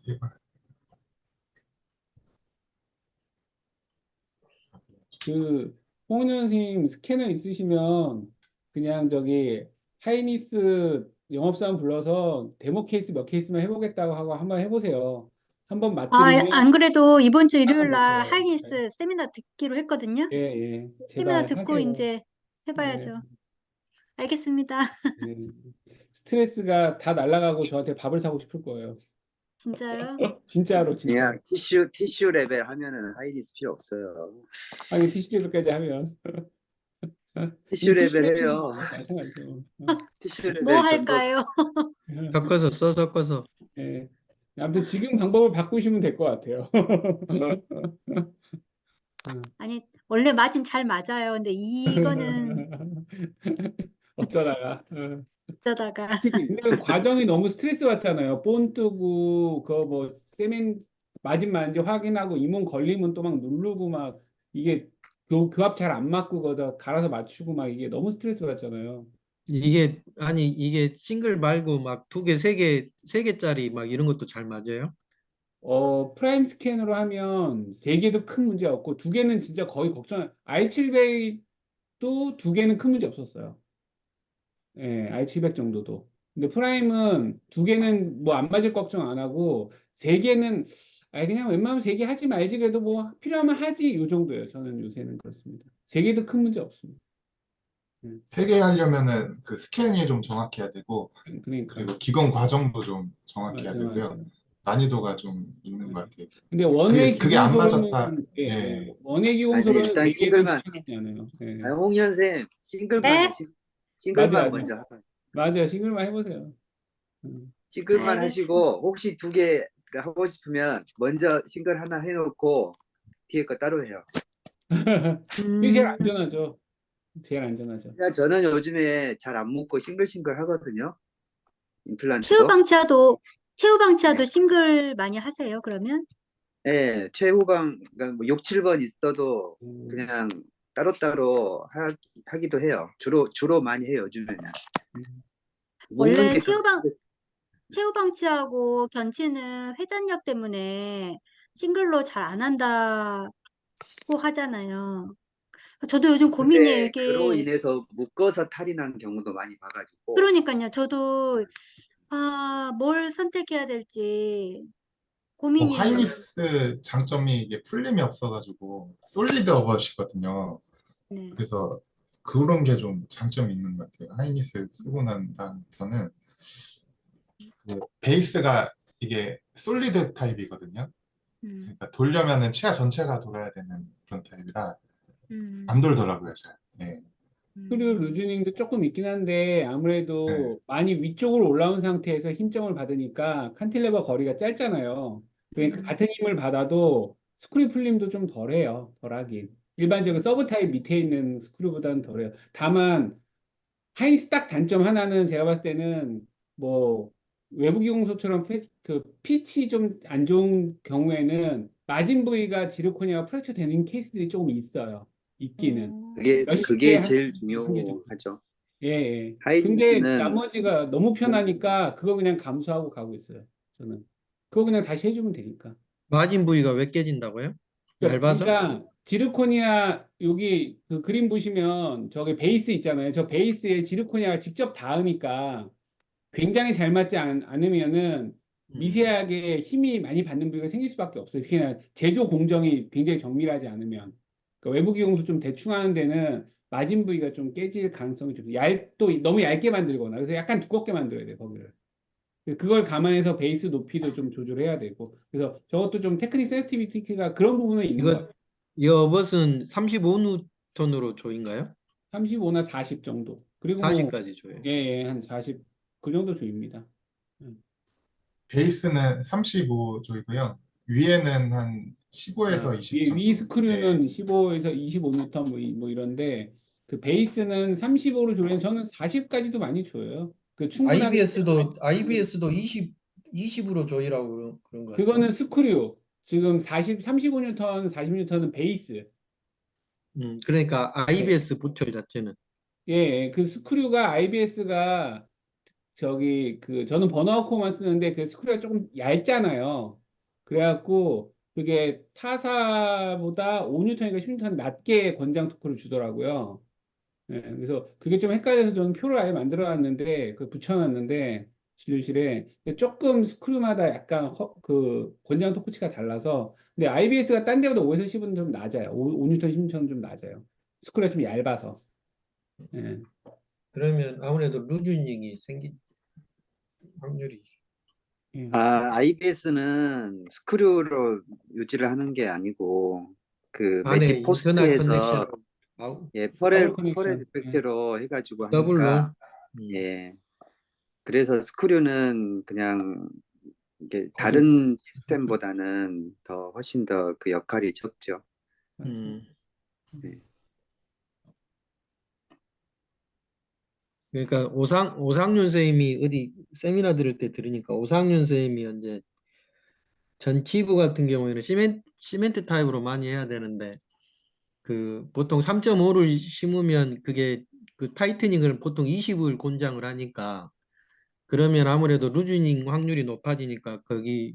그 홍은현 선생님 스캐너 있으시면 그냥 저기 하이니스 영업사원 불러서 데모 케이스 몇 케이스만 해보겠다고 하고 한번 해보세요. 한번 맞들이면 안 그래도 이번 주 일요일 날 거예요. 하이니스 세미나 듣기로 했거든요. 예, 예. 세미나 제발 듣고 하세요. 이제 해봐야죠. 알겠습니다. 예. 스트레스가 다 날아가고 저한테 밥을 사고 싶을 거예요. 진짜요? 진짜로. 그냥 티슈 레벨 하면은 하이니스 필요 없어요. 아니 티시대까지 하면 티슈랩을 해요. 마찬가지죠. 티슈랩을 뭐 할까요? 섞어서 섞어서. 예. 아무튼 지금 방법을 바꾸시면 될 것 같아요. 아니, 원래 맞긴 잘 맞아요. 근데 이거는 어쩌다가. 어쩌다가. 근데 그 과정이 너무 스트레스 받잖아요. 본 뜨고 그거 뭐 세면 맞은 맞은지 확인하고 이몸 걸리면 또 막 누르고 막 이게 교합 잘 안 맞고 거다 갈아서 맞추고 막 이게 너무 스트레스 받잖아요. 이게 아니 이게 싱글 말고 막 2개, 3개, 3개짜리 막 이런 것도 잘 맞아요? 프라임 스캔으로 하면 3개도 큰 문제 없고 2개는 진짜 거의 걱정. i700도 2개는 큰 문제 없었어요. 예, i700 정도도. 근데 프라임은 2개는 뭐 안 맞을 걱정 안 하고 3개는 그냥 웬만하면 3개 하지 말지 그래도 뭐 필요하면 하지 요 정도예요. 저는 요새는 그렇습니다. 3개도 큰 문제 없습니다. 3개 하려면은 그 스캔이 좀 정확해야 되고, 그러니까 그리고 기본 과정도 좀 정확해야 맞아요, 되고요. 맞아요. 난이도가 좀 있는 것 같아요. 근데 원웨이 그게 안 맞았다. 기공소로는 예. 원웨이 아니, 기공소로는 일단 4개는 싱글만, 추천하지 않아요. 예. 홍현쌤, 싱글만 네? 해. 싱글만 맞아요, 먼저 하고. 맞아요. 싱글만 해보세요. 싱글만 알겠습니다. 하시고, 혹시 2개 하고 싶으면 먼저 싱글 하나 해놓고, 뒤에 거 따로 해요. 이게 제일 안전하죠. 제일 안전하죠. 그냥 저는 요즘에 잘 안 묶고 싱글싱글 하거든요. 임플란트도. 체후 방치아도 싱글 많이 하세요, 그러면? 예, 최후방, 그러니까 뭐 6, 7번 있어도 음. 그냥 따로따로 하기도 해요. 주로 많이 해요, 요즘에는. 묶는 원래 게 더 체후 방치하고 견치는 회전력 때문에 싱글로 잘 안 한다고 하잖아요. 저도 요즘 고민이에요. 근데 그로 이게 인해서 묶어서 탈이 난 경우도 많이 봐가지고. 그러니까요. 저도 뭘 선택해야 될지 고민이에요. 하이닉스 장점이 이게 풀림이 없어가지고 솔리드 어버시거든요. 네. 그래서 그런 게 좀 장점이 있는 것 같아요. 하이닉스 쓰고 난 다음부터는 그 베이스가 이게 솔리드 타입이거든요. 음, 그러니까 돌려면은 치아 전체가 돌아야 되는 그런 타입이라 음, 안 돌더라고요, 잘. 예. 스크류 루즈닝도 조금 있긴 한데 네. 아무래도 많이 위쪽으로 올라온 상태에서 힘점을 받으니까 칸틸레버 거리가 짧잖아요. 그러니까 같은 힘을 받아도 스크류 풀림도 좀 덜해요. 덜하긴. 일반적인 서브 타입 밑에 있는 스크류보다는 덜해요. 다만 하이닉스 딱 단점 하나는 제가 봤을 때는 뭐 외부 기공소처럼 그 pit이 좀 안 좋은 경우에는 마진 부위가 지르코니아가 프랙처 되는 케이스들이 조금 있어요. 있기는. 몇십 개 그게 한 제일 개 정도. 중요하죠. 예, 예. 근데 하이닉스는 나머지가 너무 편하니까 그거 그냥 감수하고 가고 있어요. 저는. 그거 그냥 다시 해주면 되니까. 마진 부위가 왜 깨진다고요? 얇아서? 그러니까 지르코니아 여기 그 그림 보시면 저기 베이스 있잖아요. 저 베이스에 지르코니아가 직접 닿으니까 굉장히 잘 맞지 않으면은 미세하게 힘이 많이 받는 부위가 생길 수밖에 없어요. 그냥 제조 공정이 굉장히 정밀하지 않으면. 그러니까 외부 기공소 좀 대충 하는 데는 마진 부위가 좀 깨질 가능성이 좀 또 너무 얇게 만들거나 그래서 약간 두껍게 만들어야 돼요, 거기를. 그걸 감안해서 베이스 높이도 좀 조절해야 되고. 그래서 저것도 좀 테크닉 센시티비티가 그런 부분은 있는 것 이거 같아요. 이 어벗은 35뉴턴으로 조인가요? 35나 40 정도. 그리고 뭐 40까지 조여요. 예, 한 40, 그 정도 주입니다. 베이스는 35조이고요. 위에는 한 15에서 20 위 정도. 예. 스크류는 15에서 25뉴턴 뭐 이런데 그 베이스는 35로 조이면 저는 40까지도 많이 줘요. 그 충분하게 IBS도 20으로 조이라고 그런 거 같아요. 그거는 스크류. 지금 35뉴턴, 40뉴턴은 베이스. 그러니까 IBS 부처 자체는. 예, 그 스크류가 IBS가 저는 버너워크만 쓰는데 그 스크류가 조금 얇잖아요. 그래갖고 그게 타사보다 5뉴턴인가 10뉴턴 낮게 권장 토크를 주더라고요. 예, 그래서 그게 좀 헷갈려서 저는 표를 아예 만들어 놨는데, 붙여놨는데, 진료실에. 근데 조금 스크류마다 약간 그 권장 토크치가 달라서. 근데 IBS가 딴 데보다 5에서 10은 좀 낮아요. 5뉴턴, 10뉴턴은 좀 낮아요. 스크류가 좀 얇아서. 예. 그러면 아무래도 루즈닝이 생길 확률이. IBS는 스크류로 유지를 하는 게 아니고 그 안에 매직 인터널 포스트에서 커넥션. 아우, 예, 더블 퍼렛 커넥션. 이펙트로 해가지고 더블로. 하니까 예, 그래서 스크류는 그냥 이게 다른 시스템보다는 더 훨씬 더 그 역할이 적죠. 음. 네. 그러니까 오상윤 선생님이 어디 세미나 들을 때 들으니까 오상윤 선생님이 이제 전치부 같은 경우에는 시멘트 타입으로 많이 해야 되는데 그 보통 3.5를 심으면 그게 그 타이트닝을 보통 20을 권장을 하니까 그러면 아무래도 루즈닝 확률이 높아지니까 거기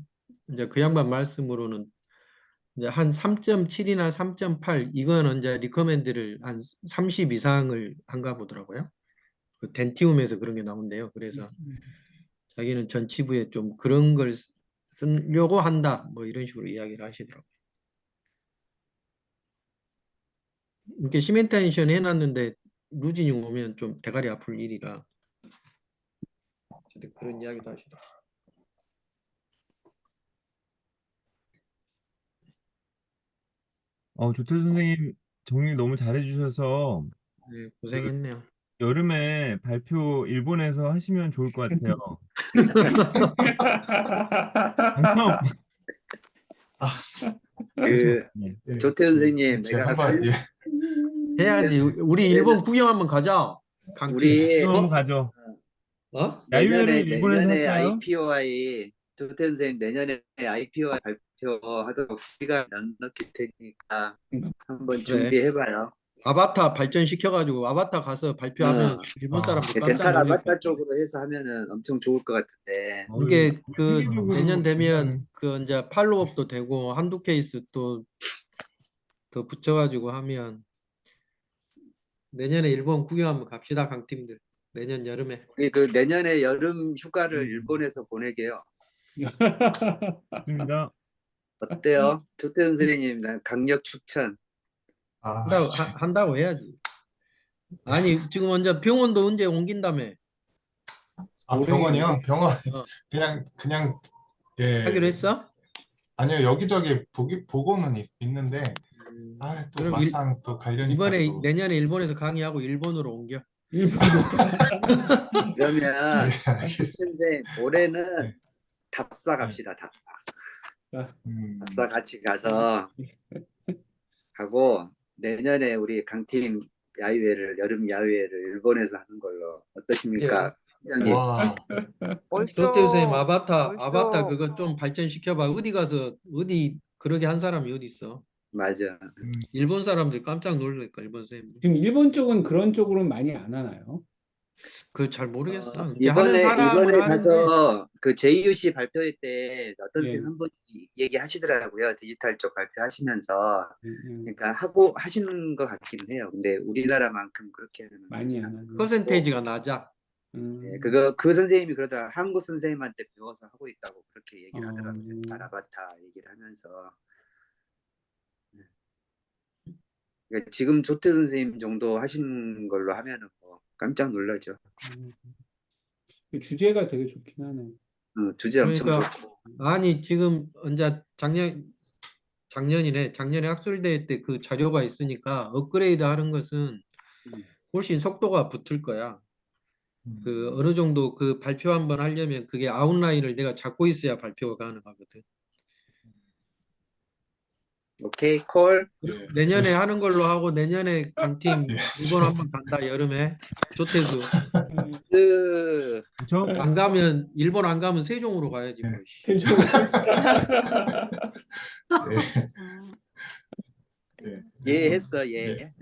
이제 그 양반 말씀으로는 이제 한 3.7이나 3.8 이거는 이제 리커멘드를 한 30 이상을 한가 보더라고요. 그 덴티움에서 그런 게 나온대요. 그래서 자기는 전치부에 좀 그런 걸 쓰려고 한다. 뭐 이런 식으로 이야기를 하시더라고요. 이렇게 시멘테이션 해놨는데 루진이 오면 좀 대가리 아플 일이라 어쨌든 그런 이야기도 하시더라고요. 조태 선생님 정리 너무 잘해주셔서 네, 고생했네요. 여름에 발표 일본에서 하시면 좋을 것 같아요. 당첨! 아, 참. 그 네. 예, 조태 선생님, 제가 내가 한번 예, 해야지. 우리 일본 구경 한번 가자. 강팀. 우리 지금 한번 가죠. 어? 야유회를 일본에서 내년에 할까요? IPOI 조태 선생님 내년에 IPOI 발표하도록 시간 넉넉히 테니까 한번 그래. 준비해봐요. 아바타 발전시켜가지고 아바타 가서 발표하면 일본 사람들 깜짝 덴탈 놀랄 아바타 거야. 쪽으로 해서 하면은 엄청 좋을 것 같은데. 이게 그 세계적으로 내년 되면 굉장히- 그 이제 팔로업도 되고 한두 케이스 또 더 붙여가지고 하면 내년에 일본 구경 한번 갑시다, 강팀들. 내년 여름에. 우리 그 내년에 여름 휴가를 일본에서 보내게요. 좋습니다. 어때요? 조태 선생님, 난 강력 추천. 아, 한다고 해야지. 아니 지금 먼저 병원도 언제 옮긴다며. 병원이요? 병원 어. 그냥 예. 하기로 했어? 아니요, 여기저기 보고는 있는데 또 그럼 막상 또 가려니까 이번에 또 내년에 일본에서 강의하고 일본으로 옮겨. 그러면 네, 알겠습니다. 근데 올해는 네. 답사 갑시다. 답사. 음, 답사 같이 가서 가고 내년에 우리 강팀 여름 야유회를 일본에서 하는 걸로 어떠십니까? 회장님? 와, 조태 선생님 아바타 그거 좀 발전시켜봐. 어디 가서 어디 그러게 한 사람이 어디 있어? 맞아. 일본 사람들 깜짝 놀랄까 일본 선생님. 지금 일본 쪽은 그런 쪽으로는 많이 안 하나요? 그 잘 모르겠어. 이렇게 하는 이번에 사람은 하는데 가서 그 JUC 발표회 때 어떤 예. 선생님 한 분이 얘기하시더라고요. 디지털 쪽 발표하시면서. 음, 그러니까 하시는 것 같기는 해요. 근데 우리나라만큼 그렇게 하는 많이 하진 안 않고. 하죠. 퍼센테이지가 낮아. 예, 그 선생님이 그러다 한국 선생님한테 배워서 하고 있다고 그렇게 얘기를 하더라고요. 아바타 얘기를 하면서. 그러니까 지금 조태 선생님 정도 하시는 걸로 하면은 뭐 깜짝 놀라죠. 그 주제가 되게 좋긴 하네. 주제 엄청 그러니까 좋고. 아니 지금 이제 작년에 학술대회 때 그 자료가 있으니까 업그레이드 하는 것은 훨씬 속도가 붙을 거야. 그 어느 정도 그 발표 한번 하려면 그게 아웃라인을 내가 잡고 있어야 발표가 가능하거든. 오케이, 콜. 예, 내년에 하는 걸로 하고 내년에 강팀 예, 일본 한번 간다 여름에 조태수. 그렇죠? 안 가면 일본 안 가면 세종으로 가야지 뭐. 예, 했어, 예. 예.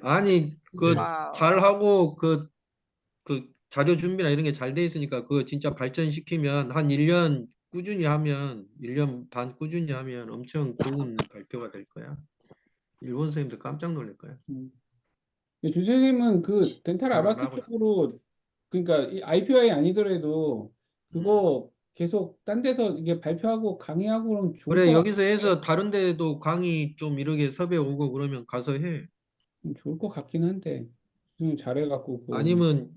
아니 그 와우. 잘하고 그 자료 준비나 이런 게 잘 돼 있으니까 그거 진짜 발전시키면 한 1년 꾸준히 하면 1년 반 꾸준히 하면 엄청 좋은 발표가 될 거야. 일본 선생님들 깜짝 놀랄 거야. 조 선생님은 그 덴탈 안 아바타 하고 있어. 쪽으로 그러니까 이 IPI 아니더라도 그거 계속 딴 데서 이게 발표하고 강의하고 그러면 좋을 그래 것 여기서 해서 다른 데도 강의 좀 이렇게 섭외 오고 그러면 가서 해. 좋을 것 같긴 한데 좀 잘해갖고 그 아니면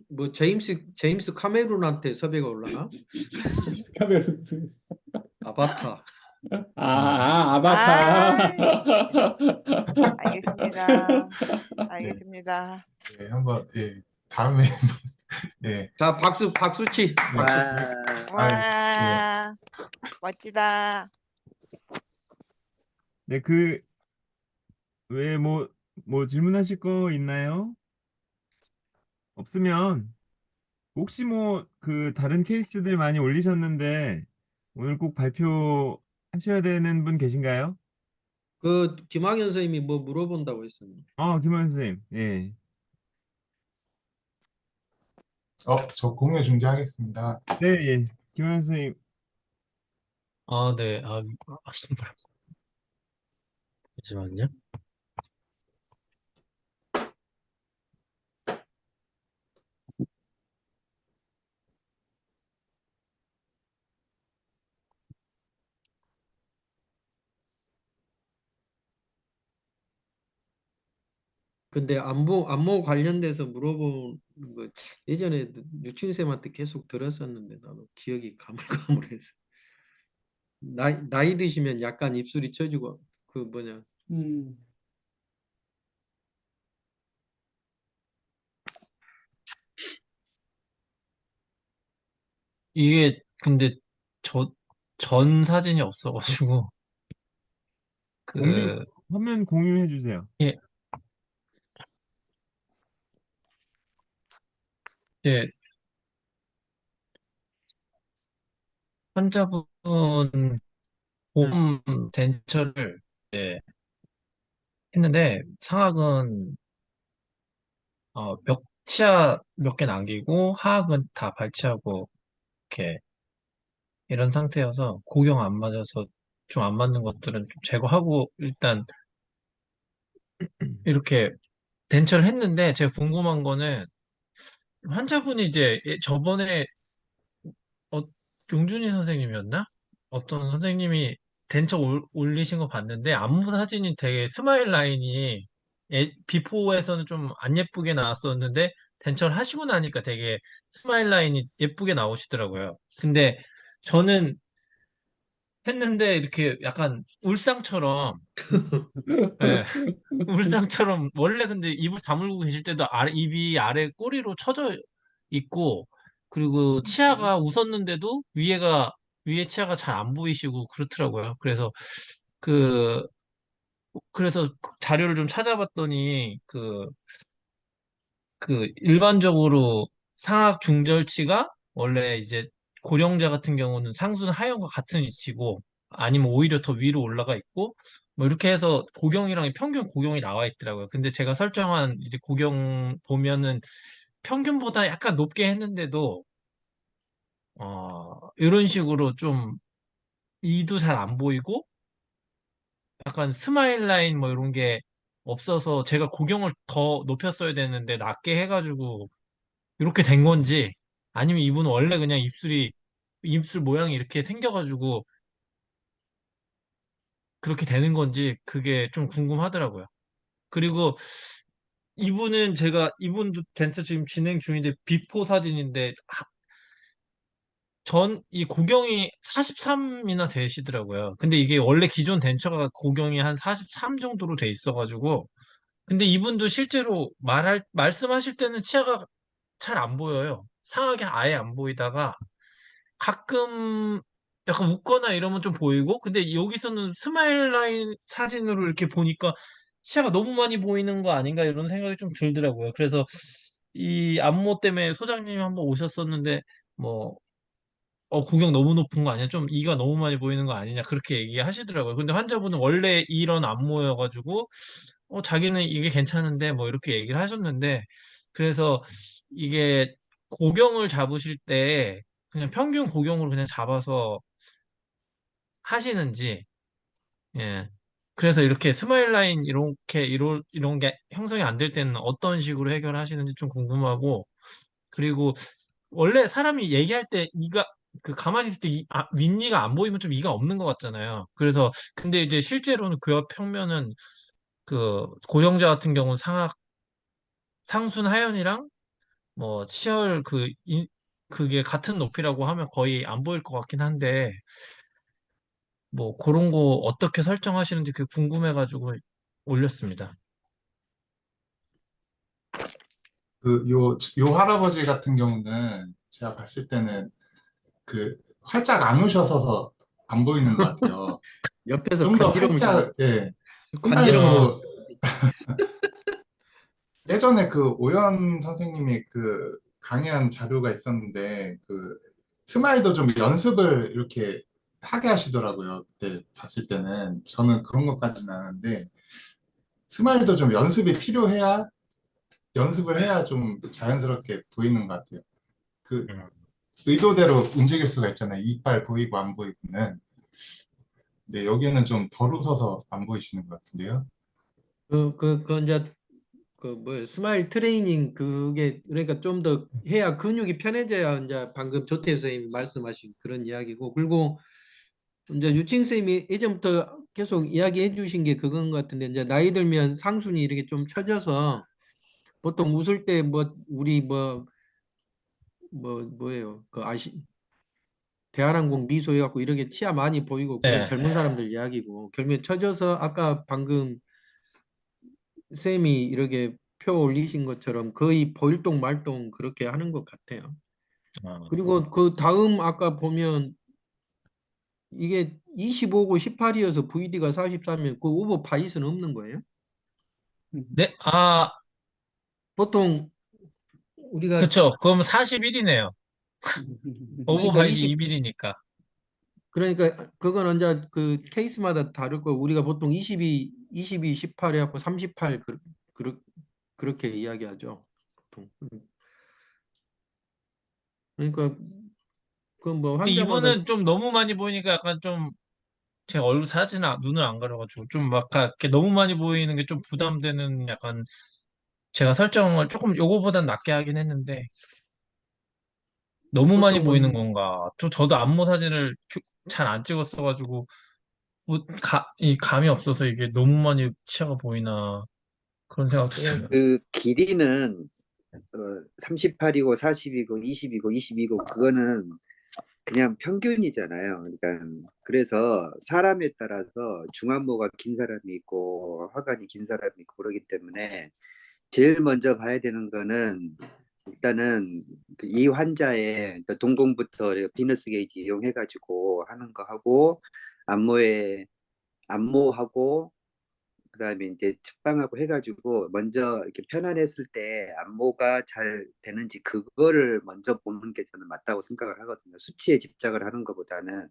뭐 제임스 카메론한테 섭외가 올라나? 카메론 아바타. 아바타. 알겠습니다. 네, 알겠습니다. 네, 한번 예, 다음에 예, 자, 박수치. 와, 아이, 예, 와, 멋지다. 네, 왜 뭐 질문하실 거 있나요? 없으면 혹시 뭐 다른 케이스들 많이 올리셨는데 오늘 꼭 발표하셔야 되는 분 계신가요? 김학연 선생님이 뭐 물어본다고 했습니다. 김원 선생님. 예. 저 공유 중지하겠습니다. 네, 예. 김원 선생님. 네. 잠시만요. 근데 안모 관련돼서 물어본 거 예전에 유치원 쌤한테 계속 들었었는데 나도 기억이 가물가물해서 나이 드시면 약간 입술이 처지고 그 뭐냐 음. 이게 근데 전 사진이 없어가지고 화면 공유해 주세요. 예, 예, 환자분 보험 덴처를 예, 했는데 상악은 치아 몇 개 남기고 하악은 다 발치하고 이렇게 이런 상태여서 고경 안 맞아서 좀 안 맞는 것들은 좀 제거하고 일단 이렇게 덴처를 했는데 제가 궁금한 거는 환자분이 이제 저번에 어, 용준이 선생님이었나? 어떤 선생님이 덴처 올리신 거 봤는데 안무 사진이 되게 스마일 라인이 비포에서는 좀 안 예쁘게 나왔었는데 덴처를 하시고 나니까 되게 스마일 라인이 예쁘게 나오시더라고요. 근데 저는 했는데 이렇게 약간 울상처럼 예, 울상처럼 원래 근데 입을 다물고 계실 때도 입이 아래 꼬리로 처져 있고 그리고 치아가 웃었는데도 위에 치아가 잘 안 보이시고 그렇더라고요. 그 그래서 자료를 좀 찾아봤더니 일반적으로 상악 중절치가 원래 이제 고령자 같은 경우는 상순 하형과 같은 위치고 아니면 오히려 더 위로 올라가 있고 뭐 이렇게 해서 고경이랑 평균 고경이 나와 있더라고요. 근데 제가 설정한 이제 고경 보면은 평균보다 약간 높게 했는데도 이런 식으로 좀 이도 잘 안 보이고 약간 스마일 라인 뭐 이런 게 없어서 제가 고경을 더 높였어야 되는데 낮게 해가지고 이렇게 된 건지 아니면 이분은 원래 그냥 입술 모양이 이렇게 생겨가지고 그렇게 되는 건지 그게 좀 궁금하더라고요. 그리고 이분도 덴처 지금 진행 중인데 비포 사진인데 이 고경이 43이나 되시더라고요. 근데 이게 원래 기존 덴처가 고경이 한 43 정도로 돼 있어가지고 근데 이분도 실제로 말씀하실 때는 치아가 잘 안 보여요. 상하게 아예 안 보이다가 가끔 약간 웃거나 이러면 좀 보이고, 근데 여기서는 스마일 라인 사진으로 이렇게 보니까 치아가 너무 많이 보이는 거 아닌가 이런 생각이 좀 들더라고요. 그래서 이 안모 때문에 소장님이 한번 오셨었는데, 뭐, 구경 너무 높은 거 아니야? 좀 이가 너무 많이 보이는 거 아니냐? 그렇게 얘기하시더라고요. 근데 환자분은 원래 이런 안모여가지고, 자기는 이게 괜찮은데, 뭐 이렇게 얘기를 하셨는데, 그래서 이게 고경을 잡으실 때 그냥 평균 고경으로 그냥 잡아서 하시는지, 예. 그래서 이렇게 스마일 라인 이런 게 형성이 안 될 때는 어떤 식으로 해결하시는지 좀 궁금하고, 그리고 원래 사람이 얘기할 때 가만히 있을 때 윗니가 안 보이면 좀 이가 없는 것 같잖아요. 근데 이제 실제로는 그 옆 평면은 고령자 같은 경우는 상순 하현이랑 뭐 치열 그게 같은 높이라고 하면 거의 안 보일 것 같긴 한데, 뭐 그런 거 어떻게 설정하시는지 그게 궁금해가지고 올렸습니다. 요 할아버지 같은 경우는 제가 봤을 때는 활짝 안 오셔서 안 보이는 것 같아요. 옆에서 좀 더 간지럼을 좀 활짝, 예. 옛날에 간지럼. 예전에 오연 선생님이 강의한 자료가 있었는데, 스마일도 좀 연습을 이렇게 하게 하시더라고요. 그때 봤을 때는. 저는 그런 것까지는 안 하는데, 스마일도 좀 연습을 해야 좀 자연스럽게 보이는 것 같아요. 음. 의도대로 움직일 수가 있잖아요. 이빨 보이고 안 보이고는. 근데 여기는 좀 덜 웃어서 안 보이시는 것 같은데요. 이제 스마일 트레이닝 그게 그러니까 좀 더 해야 근육이 편해져야 이제 방금 조태우 선생님이 말씀하신 그런 이야기고 그리고 이제 유칭 선생님이 예전부터 계속 이야기해 주신 게 그건 것 같은데 이제 나이 들면 상순이 이렇게 좀 처져서 보통 웃을 때 우리 뭐예요 대한항공 미소 해갖고 이렇게 치아 많이 보이고 그건 네. 젊은 사람들 이야기고 결국에 처져서 아까 방금 쌤이 이렇게 표 올리신 것처럼 거의 보일동 말동 그렇게 하는 것 같아요. 어. 그리고 그 다음 아까 보면 이게 25고 18이어서 VD가 43이면 그 오버 파이스는 없는 거예요? 네, 보통 우리가 그쵸. 그럼 41이네요. 그러니까 오버바이즈 2mm니까. 그러니까 그건 이제 그 케이스마다 다를 거고 우리가 보통 22, 18 해갖고 38 그렇게 이야기하죠. 보통. 그러니까 그 뭐 환자마다 이분은 좀 너무 많이 보이니까 약간 좀 제 얼굴 사진 눈을 안 가려가지고 좀 막 이렇게 너무 많이 보이는 게 좀 부담되는 약간 제가 설정을 조금 요거보단 낮게 하긴 했는데 너무 많이 보이는 보통은 건가? 저도 안무 사진을 잘 안 찍었어가지고 이 감이 없어서 이게 너무 많이 치아가 보이나 그런 생각도 들어요. 길이는 38이고 40이고 20이고 22고 그거는 그냥 평균이잖아요. 그러니까 그래서 사람에 따라서 중안모가 긴 사람이 있고 하관이 긴 사람이 있고 그러기 때문에 제일 먼저 봐야 되는 거는 일단은 이 환자의 동공부터 비너스 게이지 이용해가지고 하는 거 하고 안모하고 그다음에 이제 측방하고 해가지고 먼저 이렇게 편안했을 때 안모가 잘 되는지 그거를 먼저 보는 게 저는 맞다고 생각을 하거든요. 수치에 집착을 하는 것보다는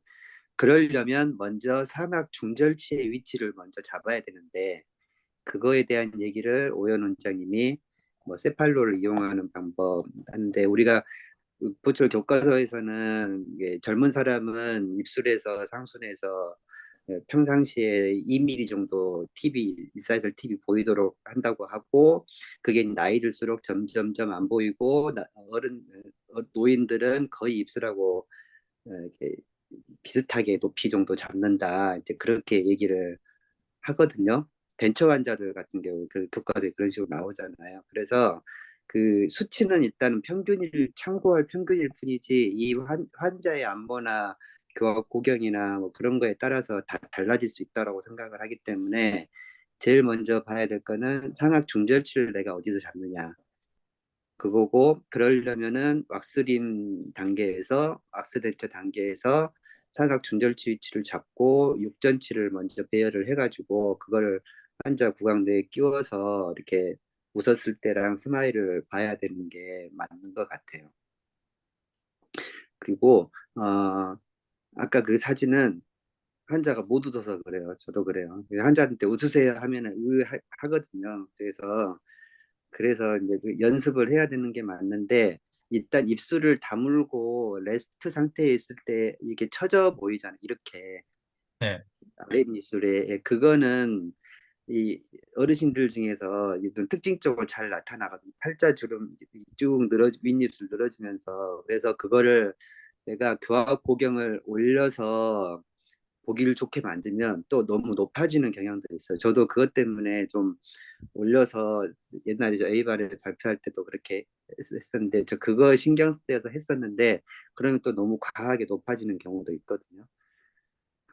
그러려면 먼저 사막 중절치의 위치를 먼저 잡아야 되는데 그거에 대한 얘기를 오연 원장님이 뭐 세팔로를 이용하는 방법 하는데 우리가 보철 교과서에서는 이게 젊은 사람은 입술에서 상순에서 평상시에 2mm 정도 TV, 일사이클 TV 보이도록 한다고 하고 그게 나이 들수록 점점점 안 보이고 노인들은 거의 입술하고 이렇게 비슷하게 높이 정도 잡는다. 이제 그렇게 얘기를 하거든요. 벤처 환자들 같은 경우 그 교과서에 그런 식으로 나오잖아요. 그래서 그 수치는 일단은 참고할 평균일 뿐이지 이 환자의 안보나 교합 고경이나 뭐 그런 거에 따라서 다 달라질 수 있다라고 생각을 하기 때문에 제일 먼저 봐야 될 거는 상악 중절치를 내가 어디서 잡느냐 그거고 그러려면은 왁스덴처 단계에서 사각 중절치 위치를 잡고 육전치를 먼저 배열을 해가지고 그걸 환자 구강내에 끼워서 이렇게 웃었을 때랑 스마일을 봐야 되는 게 맞는 것 같아요. 그리고 아까 그 사진은 환자가 못 웃어서 그래요. 저도 그래요. 환자한테 웃으세요 하면은 하거든요. 그래서 이제 그 연습을 해야 되는 게 맞는데 일단 입술을 다물고 레스트 상태에 있을 때 이게 처져 보이잖아요. 이렇게 네. 아랫입술에 그거는 이 어르신들 중에서 좀 특징적으로 잘 나타나거든요. 팔자주름 쭉 윗입술 늘어지면서 그래서 그거를 내가 교합 고경을 올려서 보기를 좋게 만들면 또 너무 높아지는 경향도 있어요. 저도 그것 때문에 좀 올려서 옛날에 저 A반을 발표할 때도 그렇게 했었는데 저 그거 신경 쓰여서 했었는데 그러면 또 너무 과하게 높아지는 경우도 있거든요.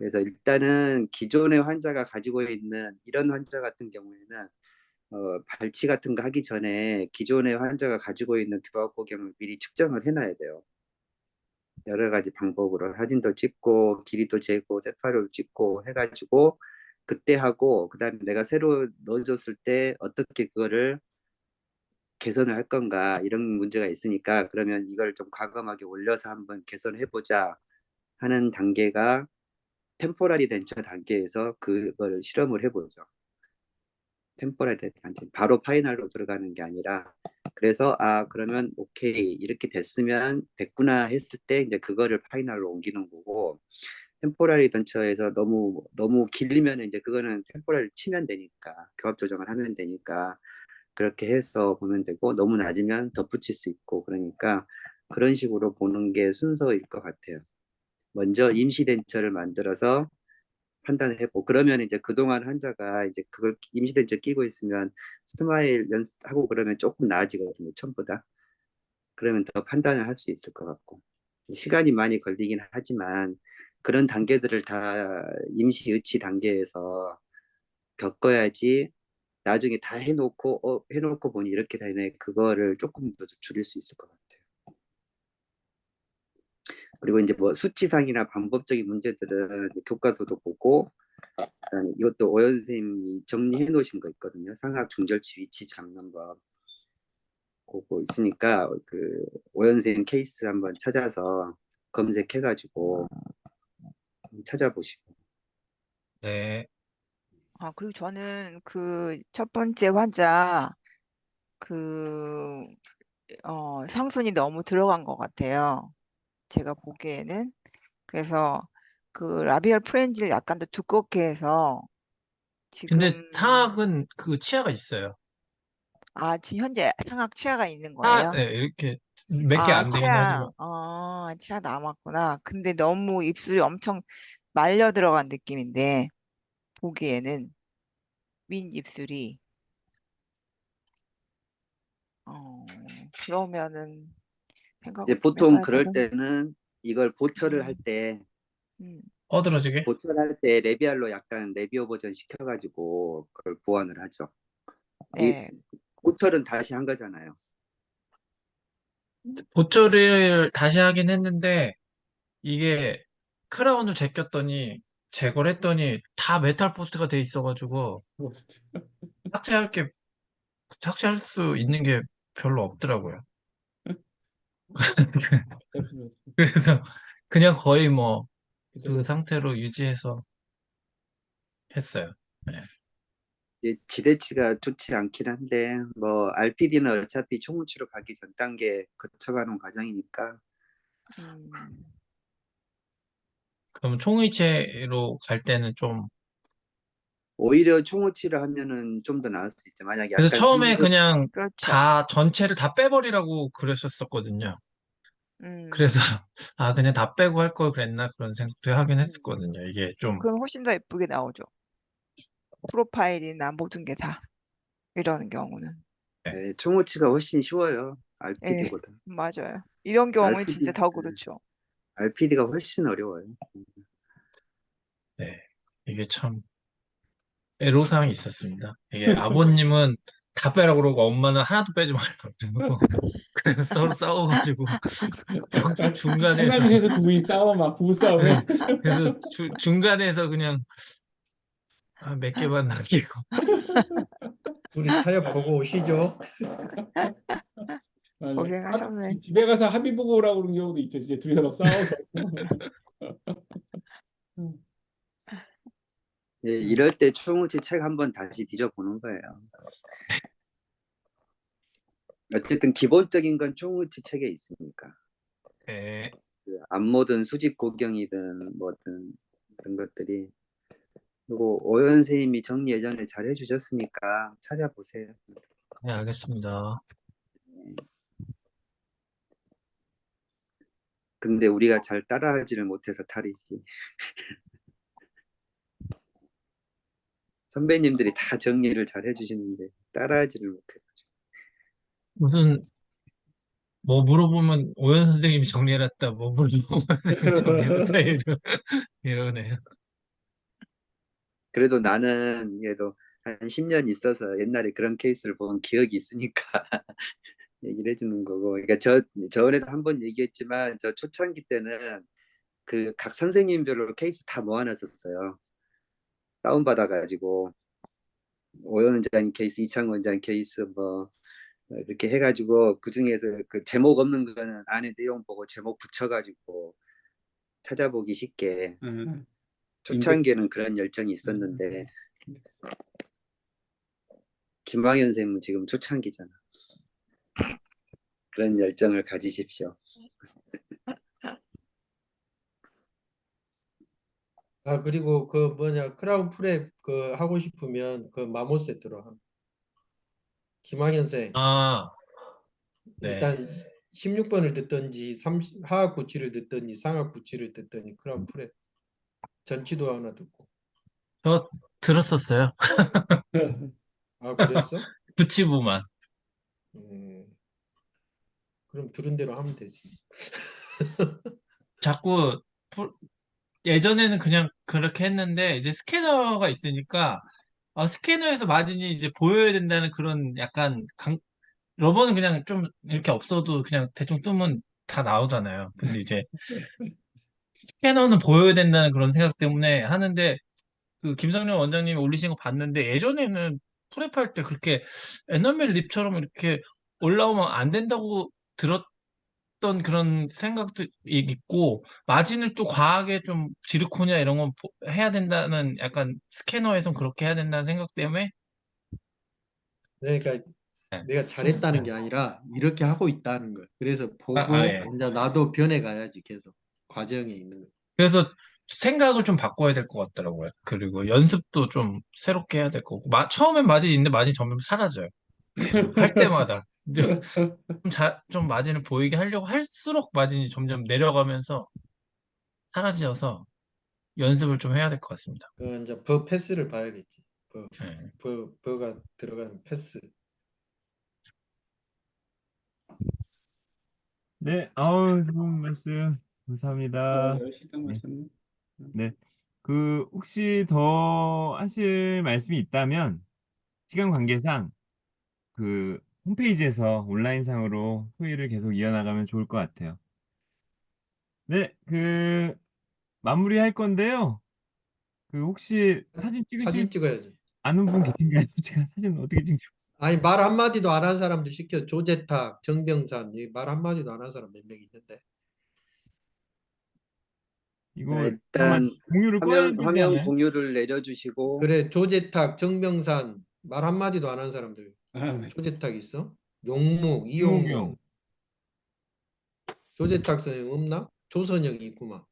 그래서 일단은 기존의 환자가 가지고 있는 이런 환자 같은 경우에는 발치 같은 거 하기 전에 기존의 환자가 가지고 있는 교합고경을 미리 측정을 해놔야 돼요. 여러 가지 방법으로 사진도 찍고 길이도 재고 세파로 찍고 해가지고 그때 하고 그다음에 내가 새로 넣어줬을 때 어떻게 그거를 개선을 할 건가 이런 문제가 있으니까 그러면 이걸 좀 과감하게 올려서 한번 개선해보자 하는 단계가 템포라리 덴처 단계에서 그걸 실험을 해보죠. 템포라리 단계 바로 파이널로 들어가는 게 아니라 그래서 그러면 오케이 이렇게 됐으면 됐구나 했을 때 이제 그거를 파이널로 옮기는 거고 템포라리 덴처에서 너무 길면 이제 그거는 템포라리 치면 되니까 교합 조정을 하면 되니까 그렇게 해서 보면 되고 너무 낮으면 덧붙일 수 있고 그러니까 그런 식으로 보는 게 순서일 것 같아요. 먼저 임시 덴처를 만들어서 판단을 해보고 그러면 이제 그동안 환자가 이제 그걸 임시 덴처 끼고 있으면 스마일 연습하고 그러면 조금 나아지거든요. 처음보다. 그러면 더 판단을 할 수 있을 것 같고 시간이 많이 걸리긴 하지만 그런 단계들을 다 임시 의치 단계에서 겪어야지 나중에 다 해놓고 보니 이렇게 되네 그거를 조금 더 줄일 수 있을 것 같아요. 그리고 이제 뭐 수치상이나 방법적인 문제들은 교과서도 보고 그다음에 이것도 오연 선생님이 정리해 놓으신 거 있거든요. 상악 중절치 위치 잡는 법 그거 있으니까 그 오연 선생님 케이스 한번 찾아서 검색해가지고 찾아보시고. 네. 그리고 저는 그 첫 번째 환자 그 상순이 너무 들어간 것 같아요. 제가 보기에는. 그래서 그 라비얼 프렌즈를 약간 더 두껍게 해서 근데 지금 상악은 그 치아가 있어요. 지금 현재 상악 치아가 있는 거예요? 네, 이렇게 몇 개 안 되긴 하지만. 치아 남았구나. 근데 너무 입술이 엄청 말려 들어간 느낌인데 보기에는 윗 입술이 그러면은 생각을 이제 좀 보통 해봐야 그럴 되겠네. 때는 이걸 보철을 할 때 음, 어드러지게? 레비알로 약간 레비오 버전 시켜가지고 그걸 보완을 하죠. 이 네. 보철은 다시 한 거잖아요. 보철을 다시 하긴 했는데 이게 크라운을 제거를 했더니 다 메탈 포스트가 돼 있어가지고 삭제할 게 삭제할 수 있는 게 별로 없더라고요. 그래서 그냥 거의 뭐 그 상태로 유지해서 했어요. 네. 이제 지대치가 좋지 않긴 한데 뭐 RPD는 어차피 총무치로 가기 전 단계 거쳐가는 과정이니까 음, 그럼 총의체로 갈 때는 좀 오히려 총무치를 하면은 좀 더 나을 수 있죠. 만약에 그래서 약간 처음에 그냥 그렇죠. 전체를 다 빼버리라고 그러셨었거든요. 음, 그래서 그냥 다 빼고 할 걸 그랬나 그런 생각도 하긴 했었거든요. 이게 좀 그럼 훨씬 더 예쁘게 나오죠. 프로파일이나 모든 게 다 이런 경우는. 네, 총무치가 훨씬 쉬워요. 예, RPD보다. 맞아요. 이런 경우는 진짜 RPD, 더 그렇죠. RPD가 훨씬 어려워요. 네, 이게 참 애로사항이 있었습니다. 이게 아버님은 다 빼라고 그러고 엄마는 하나도 빼지 말라고 그러고 그래서 서로 싸워가지고 중간에서 한라진에서 두 분이 싸워 막 부부싸움에. 네, 그래서 중간에서 그냥 몇 개만 남기고 우리 타협 보고 오시죠. 맞아. 고생하셨네. 집에 가서 합의 보고 오라고 그런 경우도 있죠. 이제 둘이서 막 싸워서. 예, 이럴 때 총무치 책 한번 다시 뒤져보는 거예요. 어쨌든 기본적인 건 총무치 책에 있으니까. 네. 그 안모든 수직 고경이든 뭐든 그런 것들이. 그리고 오연 선생님이 정리 예전에 잘 해주셨으니까 찾아보세요. 네, 알겠습니다. 근데 우리가 잘 따라하지를 못해서 탈이지. 선배님들이 다 정리를 잘 해주시는데 따라하지를 못해가지고. 무슨 뭐 물어보면 오연 선생님이 정리해놨다, 뭐 물어보면 선생님이 정리해놨다 이러네요. 그래도 나는 그래도 한 10년 있어서 옛날에 그런 케이스를 본 기억이 있으니까 얘기를 해주는 거고. 그러니까 저번에도 한번 얘기했지만 저 초창기 때는 그 각 선생님별로 케이스 다 모아놨었어요. 다운받아가지고 오현 원장님 케이스, 이창 원장 케이스 뭐 이렇게 해가지고 그 중에서 그 제목 없는 거는 안에 내용 보고 제목 붙여가지고 찾아보기 쉽게. 인덱스. 초창기에는 그런 열정이 있었는데 김광현 선생님은 지금 초창기잖아. 그런 열정을 가지십시오. 아, 그리고 그 뭐냐, 크라운 프랩 그 하고 싶으면 그 마모 세트로 함. 김학현 쌤, 아, 네. 일단 16번을 듣든지 하학 구치를 듣든지 상학 구치를 듣든지 크라운 프랩 전치도 하나 듣고. 저 들었었어요. 아, 그랬어? 부치부만. 그럼 들은 대로 하면 되지. 자꾸 예전에는 그냥 그렇게 했는데 이제 스캐너가 있으니까 스캐너에서 마진이 이제 보여야 된다는 그런 약간 러버는 그냥 좀 이렇게 없어도 그냥 대충 뜨면 다 나오잖아요. 근데 이제 스캐너는 보여야 된다는 그런 생각 때문에 하는데 그 김성령 원장님이 올리신 거 봤는데 예전에는 프랩할 때 그렇게 에너멜 립처럼 이렇게 올라오면 안 된다고 들었던 그런 생각도 있고 마진을 또 과하게 좀 지르코냐 이런 건 해야 된다는 약간 스캐너에선 그렇게 해야 된다는 생각 때문에 그러니까 네. 내가 잘했다는 게 아니라 이렇게 하고 있다는 걸. 그래서 보고 예. 이제 나도 변해가야지 계속 과정에 있는 거. 그래서 생각을 좀 바꿔야 될 것 같더라고요. 그리고 연습도 좀 새롭게 해야 될 거고. 처음엔 마진이 있는데 마진이 점점 사라져요. 할 때마다. 이제 좀 마진을 보이게 하려고 할수록 마진이 점점 내려가면서 사라져서 연습을 좀 해야 될 것 같습니다. 그 이제 버 패스를 봐야겠지. 네. 버가 들어가는 패스. 네, 아우, 좋은 말씀. 감사합니다. 10시 딱 네. 맞췄네. 네. 그, 혹시 더 하실 말씀이 있다면, 시간 관계상, 그, 홈페이지에서 온라인상으로 토의를 계속 이어나가면 좋을 것 같아요. 네, 그, 마무리할 건데요. 그, 혹시 사진 찍으실 사진 찍어야지. 아는 분 계신가요? 제가 사진 어떻게 찍죠? 아니 말 한마디도 안 한 사람도 시켜. 조재탁, 정병산 말 한마디도 안 한 사람 몇 명 있는데. 이거, 잠깐만, 일단 공유를 꺼야 되지 화면 않아요? 공유를 내려주시고 그래 조재탁, 정병산 말 한마디도 안 한 사람들. 조재탁 있어? 용묵, 이용용. 이용묵. 조재탁 선생님 없나? 조선영이 있구만.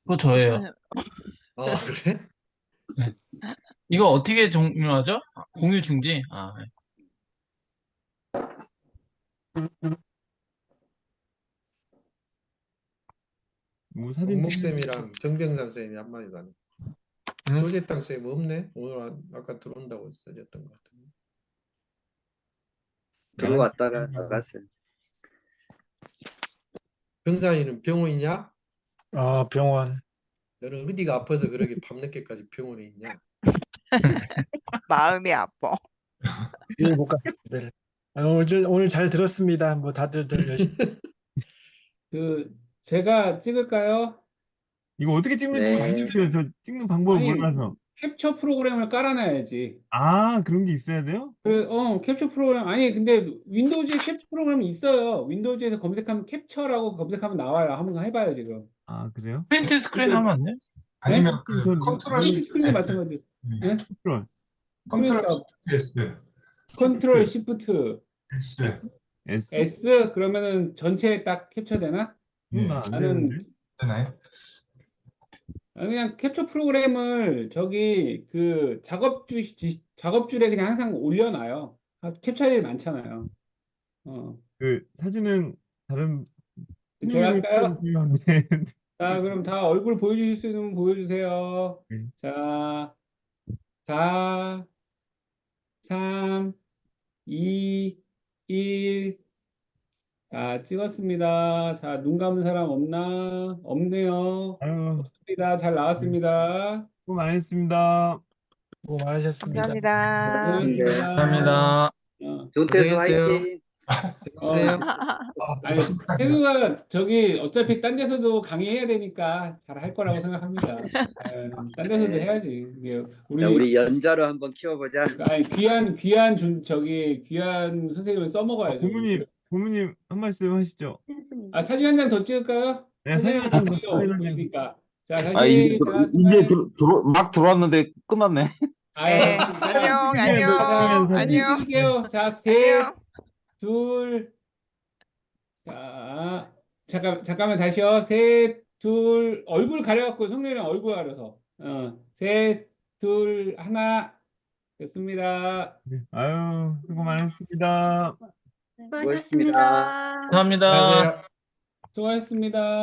그거 저예요. 아 그래? 네. 이거 어떻게 종료하죠? 공유 중지? 네. 뭐 사진 용묵 찍는 쌤이랑 정병산 쌤이 한마디도 안 해. 응? 조재탁 쌤 없네? 오늘 아까 들어온다고 써졌던 것 같은데. 들어왔다가 나갔어요. 병산이는 병원이냐? 병원. 너는 어디가 아파서 그렇게 밤늦게까지 병원에 있냐? 마음이 아파. 예, 못 갔습니다. 오늘 잘 들었습니다. 뭐 다들 열심히. 제가 찍을까요? 이거 어떻게 찍는지 네. 알려주세요. 저 찍는 방법을 아니, 몰라서. 캡처 프로그램을 깔아놔야지. 아, 그런 게 있어야 돼요? 캡처 프로그램. 아니, 근데 윈도우즈에 캡처 프로그램이 있어요. 윈도우즈에서 검색하면 캡처라고 검색하면 나와요. 한번 해봐요, 지금. 아, 그래요? 프린트 스크린 하면 안 돼? 아니면 네? 그 컨트롤 프린트 시프트 스크린도 S. 마찬가지. 네? 컨트롤. 컨트롤 그러니까 시프트 S. 컨트롤 시프트 S. S? S 그러면은 전체 딱 캡처 되나? 예. 나안 나는 되는데? 되나요? 그냥 캡처 프로그램을 저기 그 작업줄에 그냥 항상 올려놔요. 캡처할 일 많잖아요. 그 사진은 다른 제가 손님을 할까요? 찍어주세요. 네. 자, 그럼 다 얼굴 보여주실 수 있는 분 보여주세요. 네. 자, 4, 3, 2, 1. 자, 찍었습니다. 자, 눈 감은 사람 없나? 없네요. 아유, 좋습니다. 잘 나왔습니다. 수고 많으셨습니다. 수고 많으셨습니다. 감사합니다. 고맙습니다. 감사합니다. 조태수 고생했어요. 화이팅! 그래요. 아니, 태수가 저기 어차피 딴 데서도 강의해야 되니까 잘 할 거라고 생각합니다. 딴 데서도 네. 해야지. 이게 야, 우리 우리 연자로 한번 키워보자. 아니, 귀한 선생님을 써먹어야죠. 부모님 한 말씀 하시죠. 아, 사진 한 장 더 찍을까요? 네, 사진 한 사진 장 한 더 장, 보시니까. 자, 아, 다시 이제 막 들어왔는데 끝났네. 네, 안녕, 안녕, 안녕, 찍을게요. 자, 셋, 안녕. 둘, 자, 잠깐만 다시요. 셋, 둘, 얼굴 가려갖고 성렬이랑 얼굴 가려서. 셋, 둘, 하나. 됐습니다. 아유, 수고 많으셨습니다. 수고하셨습니다. 감사합니다. 수고하셨습니다.